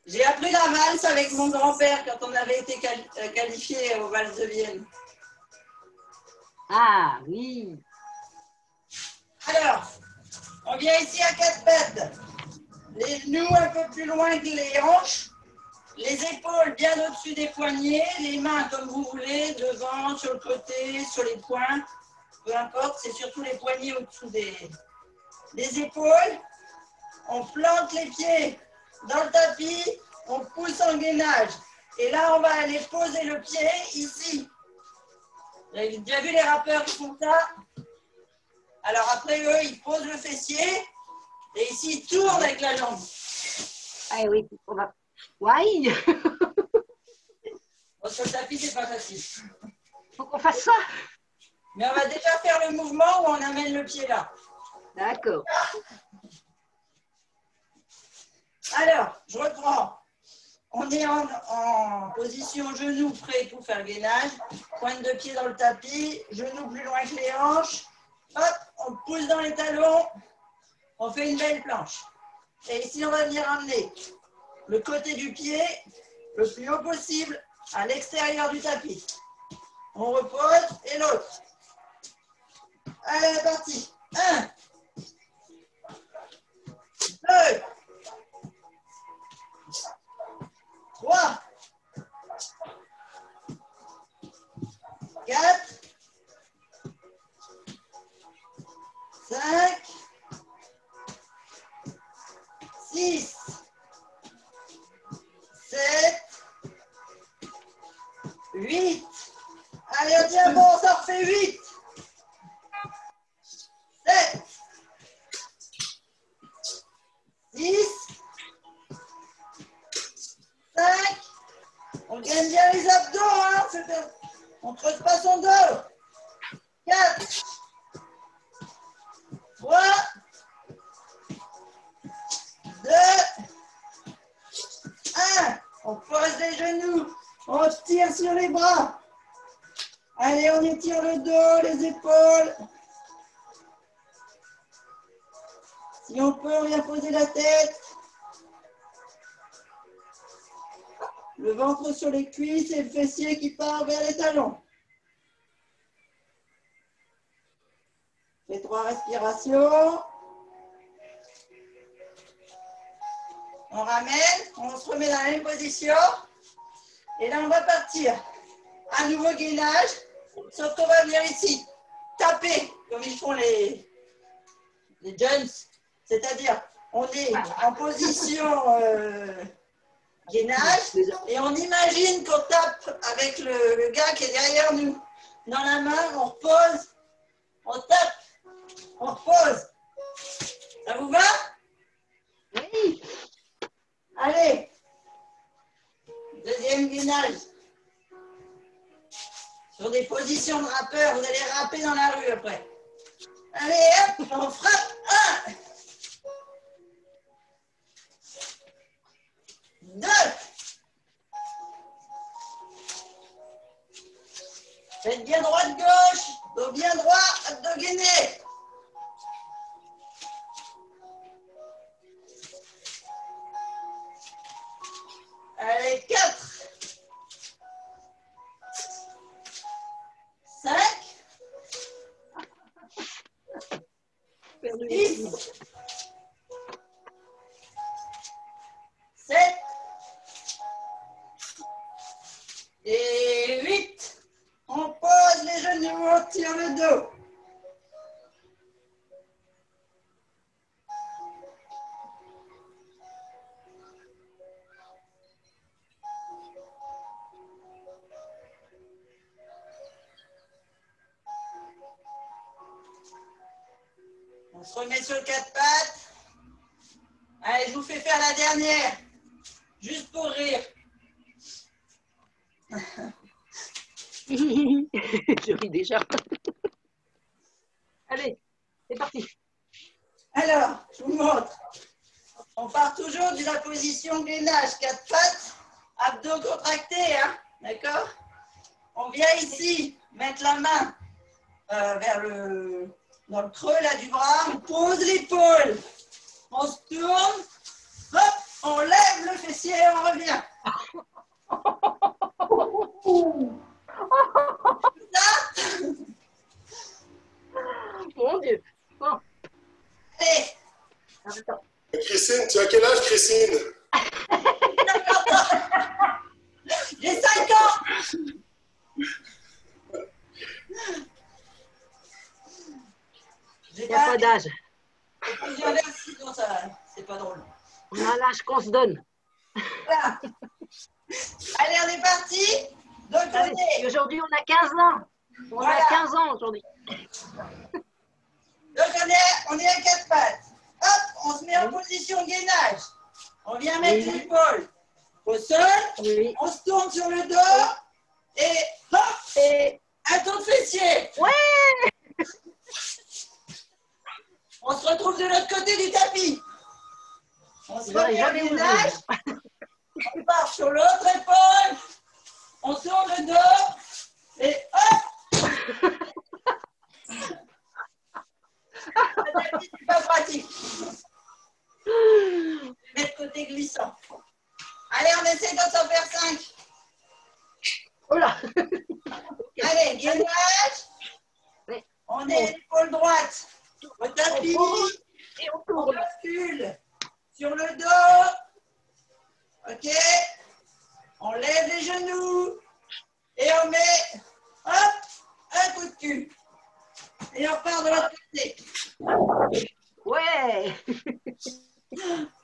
J'ai appris la valse avec mon grand-père quand on avait été qualifié aux valses de Vienne. Ah oui. Alors, on vient ici à quatre pattes. Les genoux un peu plus loin que les hanches. Les épaules bien au-dessus des poignets. Les mains comme vous voulez, devant, sur le côté, sur les poings. Peu importe, c'est surtout les poignets au-dessous des épaules. On plante les pieds dans le tapis. On pousse en gainage. Et là, on va aller poser le pied ici. Vous avez déjà vu les rappeurs qui font ça? Alors après, eux, ils posent le fessier. Et ici, ils tournent avec la jambe. Ah oui, on va. Oui. Bon, sur le tapis, c'est pas facile. Faut qu'on fasse ça. Mais on va déjà faire le mouvement où on amène le pied là. D'accord. Alors, je reprends. On est en position genou prêt pour faire le gainage. Pointe de pied dans le tapis. Genoux plus loin que les hanches. Hop, on pousse dans les talons. On fait une belle planche. Et ici, on va venir amener le côté du pied le plus haut possible à l'extérieur du tapis. On repose et l'autre. Allez, c'est parti. 1, 2, 3, 4, 5, 6, 7, 8. Allez, on tient bon, ça refait 8. 7, 6, 5. On gagne bien les abdos, hein. On ne creuse pas son dos. 4, 3, 2, 1. On pose les genoux. On tire sur les bras. Allez, on étire le dos, les épaules. Si on peut, on vient poser la tête. Le ventre sur les cuisses et le fessier qui part vers les talons. Fais 3 respirations. On ramène, on se remet dans la même position. Et là, on va partir. Un nouveau gainage, sauf qu'on va venir ici taper, comme ils font les jeunes. C'est-à-dire, on est en position gainage et on imagine qu'on tape avec le gars qui est derrière nous. Dans la main, on repose, on tape On repose. Ça vous va? Oui. Allez. Deuxième gainage. Sur des positions de rappeur, vous allez rapper dans la rue après. Allez, hop, on frappe. 1, 2. Faites bien droite-gauche, dos bien droit, dos gainé. Allez, 4, 5, 6, 7 et 8. On pose les genoux, on tire le dos. On se remet sur 4 pattes. Allez, je vous fais faire la dernière. Juste pour rire. Je ris déjà. Allez, c'est parti. Alors, je vous montre. On part toujours de la position gainage, 4 pattes, abdos contractés, hein, d'accord? On vient ici mettre la main dans le creux là, du bras, on pose l'épaule, on se tourne, hop, on lève le fessier et on revient. Ça, Mon Dieu. Bon, allez, attends. Christine, tu as quel âge, Christine? j'ai 5 ans. Il n'y a pas d'âge. J'ai un verre, sinon ça, c'est pas drôle. On a l'âge qu'on se donne. Voilà. Allez, on est parti. Donc, Allez, et aujourd'hui, on a 15 ans. On Voilà. a 15 ans aujourd'hui. Donc on est à 4 pattes. Hop, on se met en position gainage. On vient mettre Oui. l'épaule au sol. Oui. On se tourne sur le dos. Et hop, Et un tour de fessier. ouais. On se retrouve de l'autre côté du tapis. On se J'aurais remet en jamais osé. gainage. On part sur l'autre épaule. On tourne le dos. Et hop. Le tapis, c'est pas pratique. Mettre côté glissant. Allez, on essaie d'en faire 5. Oh là. Allez, gainage. Oui. On est l'épaule droite. Au tapis. Et on On tourne. bascule sur le dos. Ok. On lève les genoux. Et on met, hop, un coup de cul. Et on repart de l'autre côté. Ouais.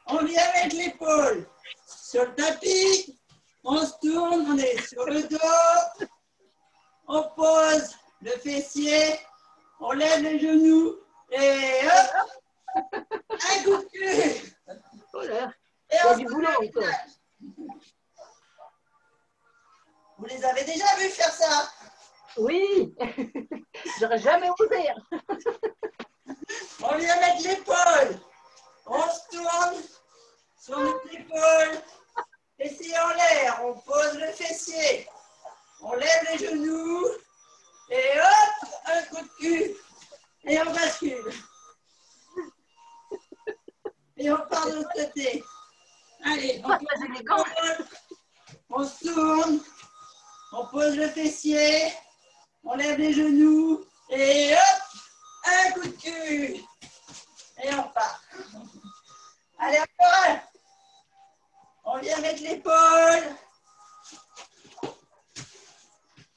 On vient mettre l'épaule sur le tapis. On se tourne, on est sur le dos. On pose le fessier. On lève les genoux. Et hop, un coup de cul. Oh là. Et Il y a on du se boulot met encore. Vous les avez déjà vus faire ça? Oui. J'aurais jamais osé. On vient mettre l'épaule. On se tourne sur notre épaule. Fessier en l'air. On pose le fessier. On lève les genoux. Et hop, un coup de cul. Et on bascule. Et on part de l'autre côté. Allez, on Pas pose très élégant. l'épaule. On se tourne. On pose le fessier. On lève les genoux. Et hop, un coup de cul. Et on part. Allez, encore un. On vient mettre l'épaule.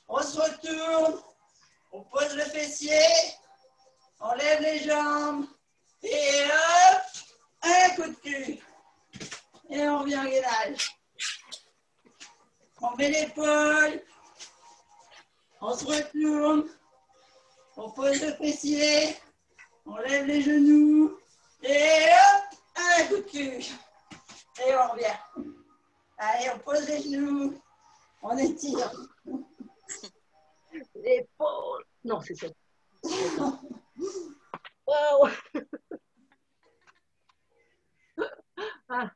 On se retourne. On pose le fessier. On lève les jambes. Et hop, un coup de cul. Et on revient en gainage. On met l'épaule. On se retourne. On pose le fessier. On lève les genoux. Et hop, un coup de cul. Et on revient. Allez, on pose les genoux. On étire. L'épaule. Non, c'est ça. Wow. Ah,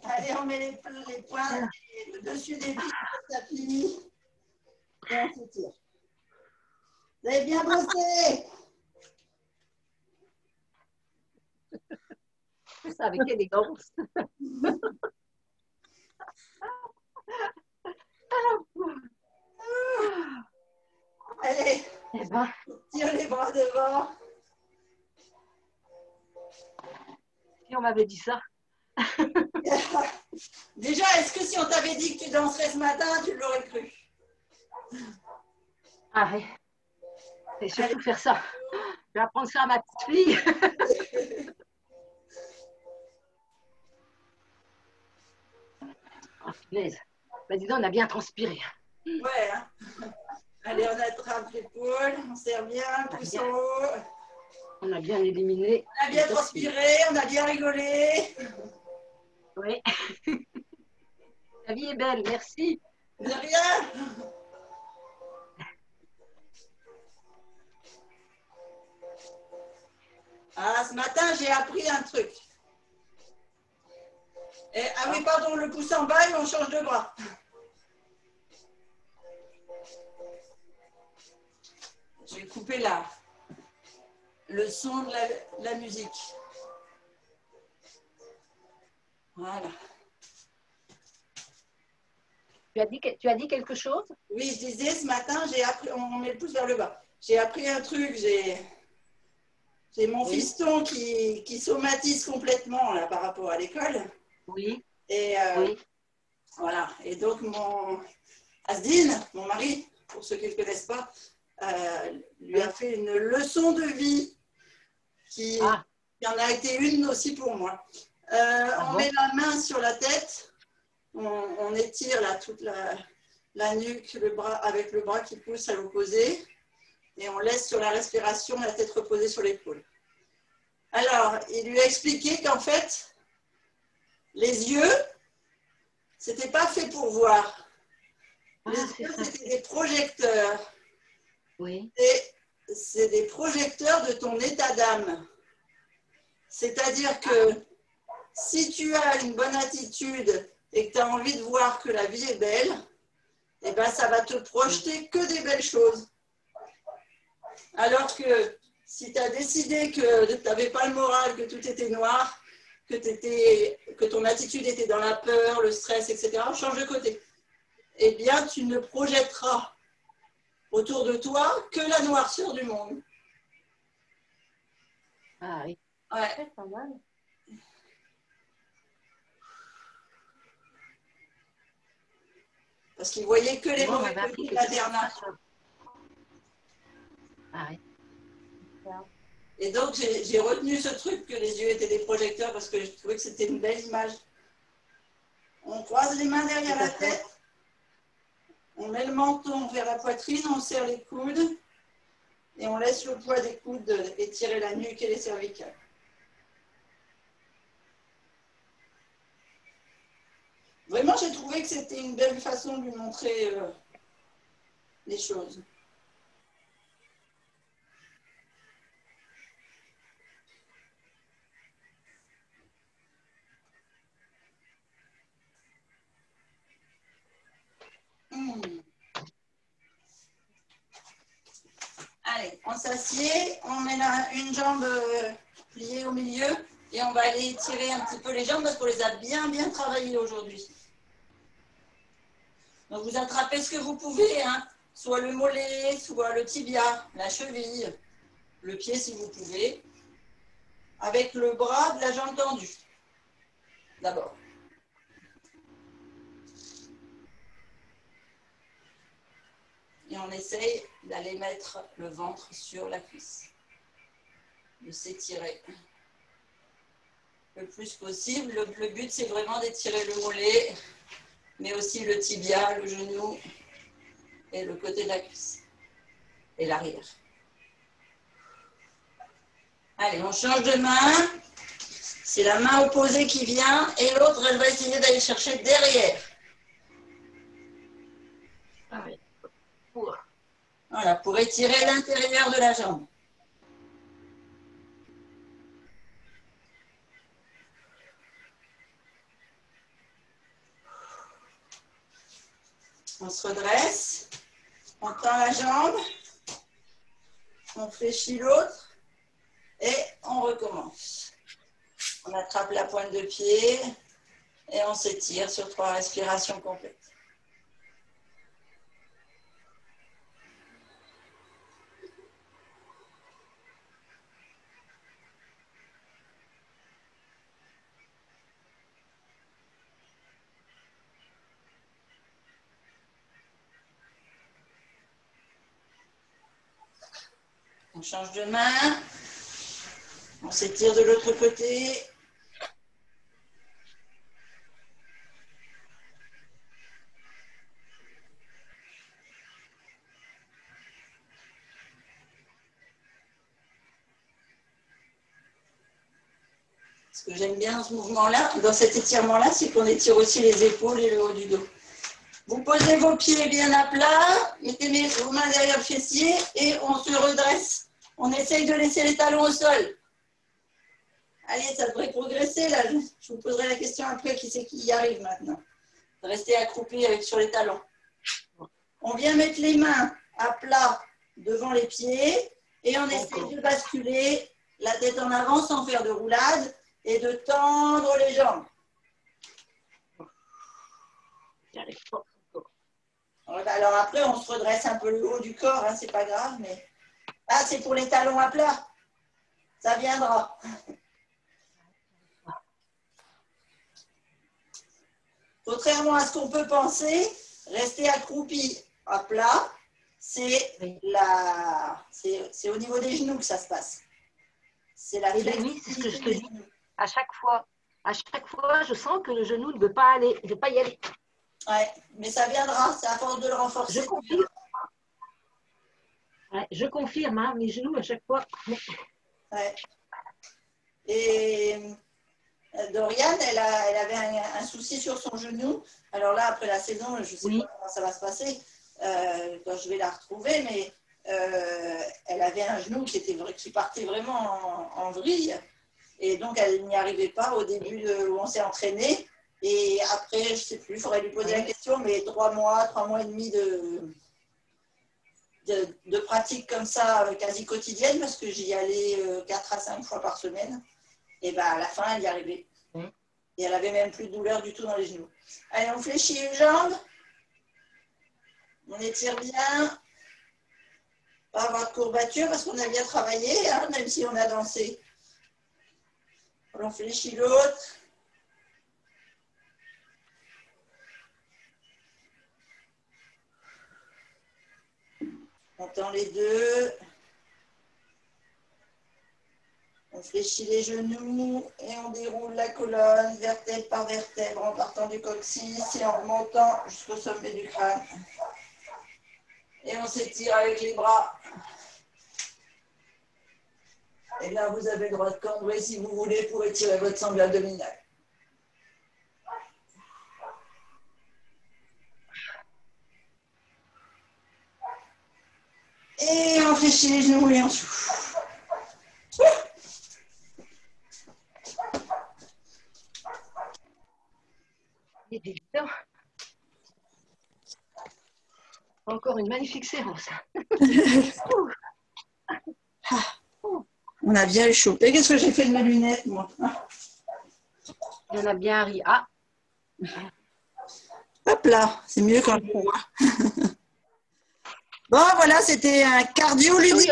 Allez, on met les poings le dessus des pieds sur le tapis. Et on s'étire. Vous avez bien bossé. ça avec élégance. Allez, Eh ben, tire les bras devant. si on m'avait dit ça. Déjà, est-ce que si on t'avait dit que tu danserais ce matin, tu l'aurais cru? Ah oui. Et surtout faire ça. Je vais apprendre ça à ma petite fille. Oh, punaise. Bah, dis donc, on a bien transpiré. Ouais, hein. Allez, on attrape l'épaule, on serre bien, pouce en haut. On a bien éliminé. On a bien transpiré, on a bien rigolé. Oui. La vie est belle, merci. De rien. Ah, ce matin, j'ai appris un truc. Ah oui, pardon, le pouce en bas et on change de bras. Je vais couper le son de la musique. Voilà. Tu as dit quelque chose? Oui, je disais, ce matin, j'ai appris, on met le pouce vers le bas. J'ai appris un truc, j'ai mon fiston qui somatise complètement là, par rapport à l'école. Oui. Et Oui. voilà. Et donc, mon Asdine, mon mari, pour ceux qui ne le connaissent pas, lui a fait une leçon de vie qui en a été une aussi pour moi. On met la main sur la tête, on étire là, toute la nuque, le bras, avec le bras qui pousse à l'opposé, et on laisse sur la respiration la tête reposée sur l'épaule. Alors, il lui a expliqué qu'en fait, les yeux, c'était pas fait pour voir. Les yeux, c'était des projecteurs. Oui. Et c'est des projecteurs de ton état d'âme. C'est-à-dire que si tu as une bonne attitude et que tu as envie de voir que la vie est belle, eh ben, ça va te projeter que des belles choses. Alors que si tu as décidé que tu n'avais pas le moral, que tout était noir, que ton attitude était dans la peur, le stress, etc., change de côté. Eh bien, tu ne projetteras autour de toi que la noirceur du monde. Ah oui. Ouais. C'est pas mal. Parce qu'il voyait que les Moi, on mauvais m'avait appris côtés de que c'était l'internat. ça. Ah oui. Et donc, j'ai retenu ce truc que les yeux étaient des projecteurs parce que je trouvais que c'était une belle image. On croise les mains derrière la tête, on met le menton vers la poitrine, on serre les coudes et on laisse le poids des coudes étirer la nuque et les cervicales. Vraiment, j'ai trouvé que c'était une belle façon de lui montrer les choses. Allez, on s'assied, on met une jambe pliée au milieu et on va aller étirer un petit peu les jambes parce qu'on les a bien travaillées aujourd'hui. Donc vous attrapez ce que vous pouvez, hein, soit le mollet, soit le tibia, la cheville, le pied si vous pouvez, avec le bras de la jambe tendue, d'abord. Et on essaye d'aller mettre le ventre sur la cuisse, de s'étirer le plus possible. Le but, c'est vraiment d'étirer le mollet, mais aussi le tibia, le genou et le côté de la cuisse et l'arrière. Allez, on change de main. C'est la main opposée qui vient et l'autre, elle va essayer d'aller chercher derrière. Voilà, pour étirer l'intérieur de la jambe. On se redresse, on tend la jambe, on fléchit l'autre et on recommence. On attrape la pointe de pied et on s'étire sur 3 respirations complètes. On change de main, on s'étire de l'autre côté. Ce que j'aime bien dans ce mouvement-là, dans cet étirement-là, c'est qu'on étire aussi les épaules et le haut du dos. Vous posez vos pieds bien à plat, mettez vos mains derrière le fessier et on se redresse. On essaye de laisser les talons au sol. Allez, ça devrait progresser là. Je vous poserai la question après, qui c'est qui y arrive maintenant. Restez accroupi sur les talons. On vient mettre les mains à plat devant les pieds et on essaye de basculer la tête en avant sans faire de roulade et de tendre les jambes. Alors après, on se redresse un peu le haut du corps, hein, c'est pas grave, mais ah, c'est pour les talons à plat. Ça viendra. Contrairement à ce qu'on peut penser, rester accroupi à plat, c'est au niveau des genoux que ça se passe. C'est la oui, c'est ce que je te dis. À chaque fois, je sens que le genou ne veut pas aller, ne veut pas y aller. Ouais, mais ça viendra, c'est à force de le renforcer. Je confirme. Ouais, je confirme, hein, mes genoux à chaque fois. Ouais. Et Doriane, elle avait un souci sur son genou. Alors là, après la saison, je ne sais pas comment ça va se passer quand je vais la retrouver, mais elle avait un genou qui partait vraiment en vrille. Et donc, elle n'y arrivait pas au début où on s'est entraîné. Et après, je ne sais plus, il faudrait lui poser la question, mais 3 mois et demi de pratique comme ça, quasi quotidienne, parce que j'y allais 4 à 5 fois par semaine. Et ben à la fin, elle y arrivait. Et elle avait même plus de douleur du tout dans les genoux. Allez, on fléchit les jambes. On étire bien. Pas avoir de courbature parce qu'on a bien travaillé, hein, même si on a dansé. On fléchit l'autre. On tend les deux. On fléchit les genoux et on déroule la colonne vertèbre par vertèbre en partant du coccyx et en remontant jusqu'au sommet du crâne. Et on s'étire avec les bras. Et là, vous avez le droit de cambrer si vous voulez pour étirer votre sangle abdominale. Et on fléchit les genoux et on souffle. Encore une magnifique séance. On a bien échauffé. Qu'est-ce que j'ai fait de mes lunettes, moi? On a bien ri. Ah. Hop là, c'est mieux quand je vois. Bon, voilà, c'était un cardio ludique.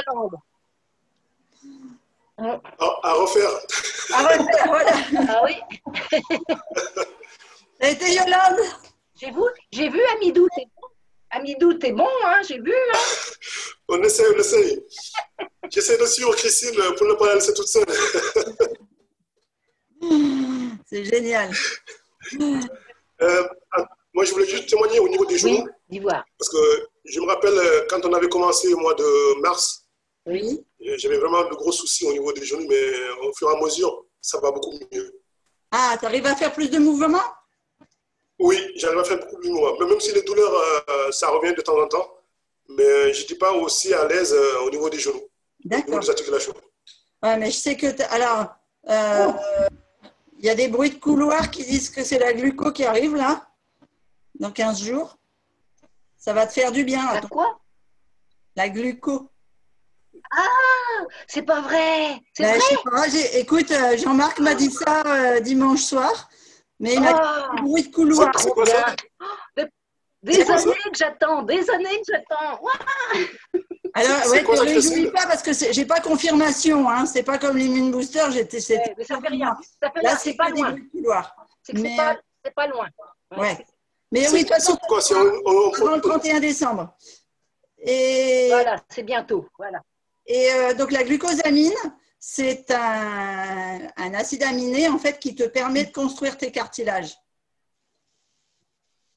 À refaire. À refaire, voilà. Ah oui. Ça a été Yolande? J'ai vu Amidou, t'es bon. Amidou, t'es bon, hein, j'ai vu. Hein. On essaye. J'essaie de suivre Christine pour ne pas la laisser toute seule. C'est génial. Moi, je voulais juste témoigner au niveau des genoux. Oui, d'Ivoire. Parce que je me rappelle quand on avait commencé au mois de mars, Oui. J'avais vraiment de gros soucis au niveau des genoux, mais au fur et à mesure, ça va beaucoup mieux. Ah, tu arrives à faire plus de mouvements? Oui, j'arrive à faire beaucoup plus de mouvements. Même si les douleurs, ça revient de temps en temps, mais je n'étais pas aussi à l'aise au niveau des genoux, au niveau D'accord. des articulations. Ouais, mais je sais que… Alors, il y a des bruits de couloir qui disent que c'est la gluco qui arrive là, dans 15 jours. Ça va te faire du bien. La Attends. quoi? La gluco. Ah, c'est pas vrai. C'est Ben, vrai. je sais pas, écoute, Jean-Marc m'a dit ça dimanche soir, mais il m'a dit Ah, des bruits de couloir. C'est quoi ça? Des quoi ça? années que j'attends, des années que j'attends. Ouais. Alors, C'est ouais, quoi te ça, réjouis Christine? pas parce que j'ai pas confirmation, hein. C'est pas comme l'immune booster, c'était Mais ça fait rien. moi. Ça fait Là, rien. c'est C'est pas que des loin. bruits de couloir. C'est que Mais, c'est pas loin. ouais. Mais oui, de toute façon, Quoi, si avant le 31 décembre. Et, Voilà, c'est bientôt. Voilà. donc, la glucosamine, c'est un acide aminé, en fait, qui te permet de construire tes cartilages.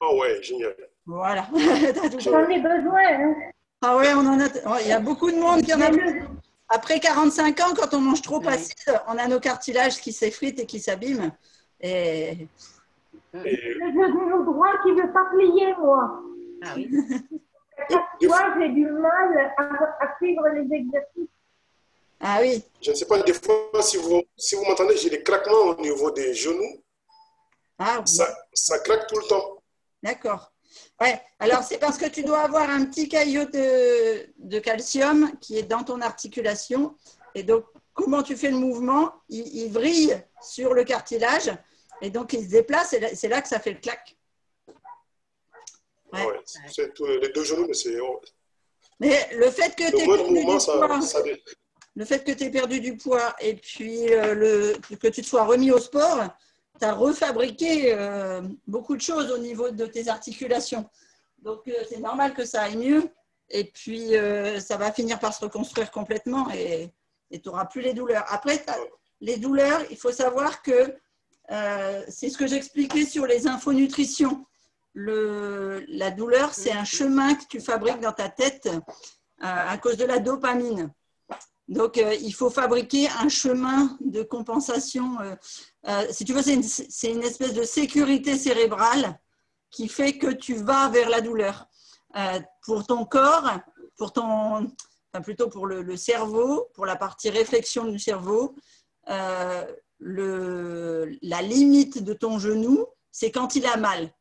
Ah ouais, génial. Voilà. T'as tout J'en ai besoin. Hein. Ah ouais, on en a. Il y a beaucoup de monde qui en a. Après 45 ans, quand on mange trop Ouais. acide, on a nos cartilages qui s'effritent et qui s'abîment. Et Et Le genou droit qui ne veut pas plier, moi. Ah oui. À chaque fois, j'ai du mal à suivre les exercices. ah oui, je ne sais pas, des fois, si vous m'entendez, j'ai des craquements au niveau des genoux. ah oui, Ça claque tout le temps. d'accord. Ouais. Alors c'est parce que tu dois avoir un petit caillot de calcium qui est dans ton articulation. Et donc, comment tu fais le mouvement, il vrille sur le cartilage et donc il se déplace. Et c'est là que ça fait le clac. Ouais. Ouais, c'est les deux genoux, mais c'est. Mais le fait que tu Le aies mode perdu mouvement, du poids, le fait que tu aies perdu du poids et puis que tu te sois remis au sport, tu as refabriqué beaucoup de choses au niveau de tes articulations. Donc, c'est normal que ça aille mieux. Et puis, ça va finir par se reconstruire complètement et tu n'auras plus les douleurs. Après, les douleurs, il faut savoir que c'est ce que j'expliquais sur les infonutritions. La douleur, c'est un chemin que tu fabriques dans ta tête à cause de la dopamine. Donc, il faut fabriquer un chemin de compensation. Si tu veux, c'est une espèce de sécurité cérébrale qui fait que tu vas vers la douleur. Pour ton corps, plutôt pour le cerveau, pour la partie réflexion du cerveau, la limite de ton genou, c'est quand il a mal.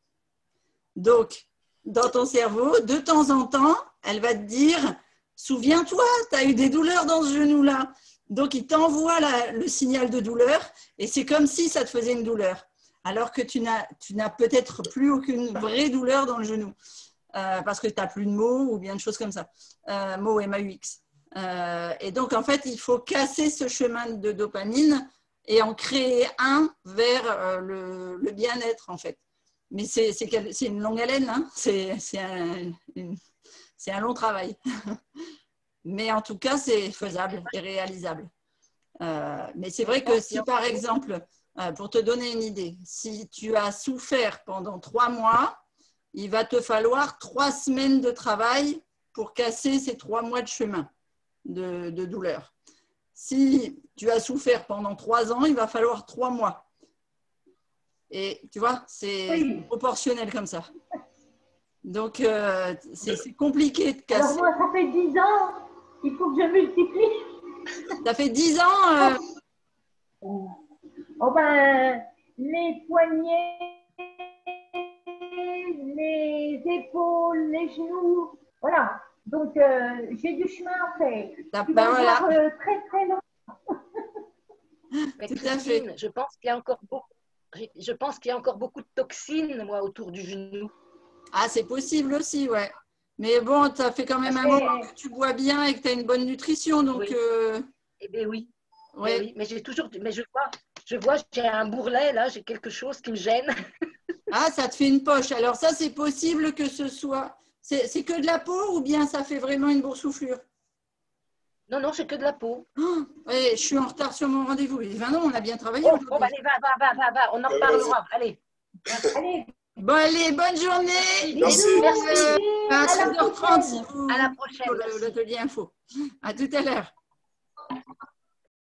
Donc, dans ton cerveau, de temps en temps, elle va te dire « Souviens-toi, tu as eu des douleurs dans ce genou-là. » Donc, il t'envoie le signal de douleur et c'est comme si ça te faisait une douleur. Alors que tu n'as peut-être plus aucune vraie douleur dans le genou parce que tu n'as plus de mots ou bien de choses comme ça. Mots M-A-U-X. Et donc, en fait, il faut casser ce chemin de dopamine et en créer un vers le bien-être, en fait. Mais c'est une longue haleine, hein. C'est un long travail. Mais en tout cas, c'est faisable et réalisable. Mais c'est vrai que si, par exemple, pour te donner une idée, si tu as souffert pendant 3 mois, il va te falloir 3 semaines de travail pour casser ces 3 mois de chemin de douleur. Si tu as souffert pendant 3 ans, il va falloir 3 mois. Et tu vois, c'est proportionnel comme ça. Donc, c'est compliqué de casser. Alors moi, ça fait 10 ans, il faut que je multiplie. Ça fait 10 ans Oh ben, les poignets, les épaules, les genoux, voilà. Donc, j'ai du chemin à faire. Tu vas voilà. voir très, très long. Mais Tout à Christine, fait. je pense qu'il y a encore beaucoup de toxines, moi, autour du genou. Ah, c'est possible aussi, ouais. Mais bon, ça fait quand même un moment que tu bois bien et que tu as une bonne nutrition. Donc, oui. Eh bien oui. Ouais. Oui. Mais je vois, j'ai un bourrelet, là, j'ai quelque chose qui me gêne. Ah, ça te fait une poche. Alors ça, c'est possible que ce soit… C'est que de la peau ou bien ça fait vraiment une boursouflure? Non, c'est que de la peau. Oh, ouais, je suis en retard sur mon rendez-vous. Il est 20 ans, on a bien travaillé Oh, aujourd'hui. allez, va, on en reparlera. Allez. Allez, Bon, allez, bonne journée. Merci. Bisous, À à la 13h30 prochaine. si vous À la prochaine. pour l'atelier info. À tout à l'heure.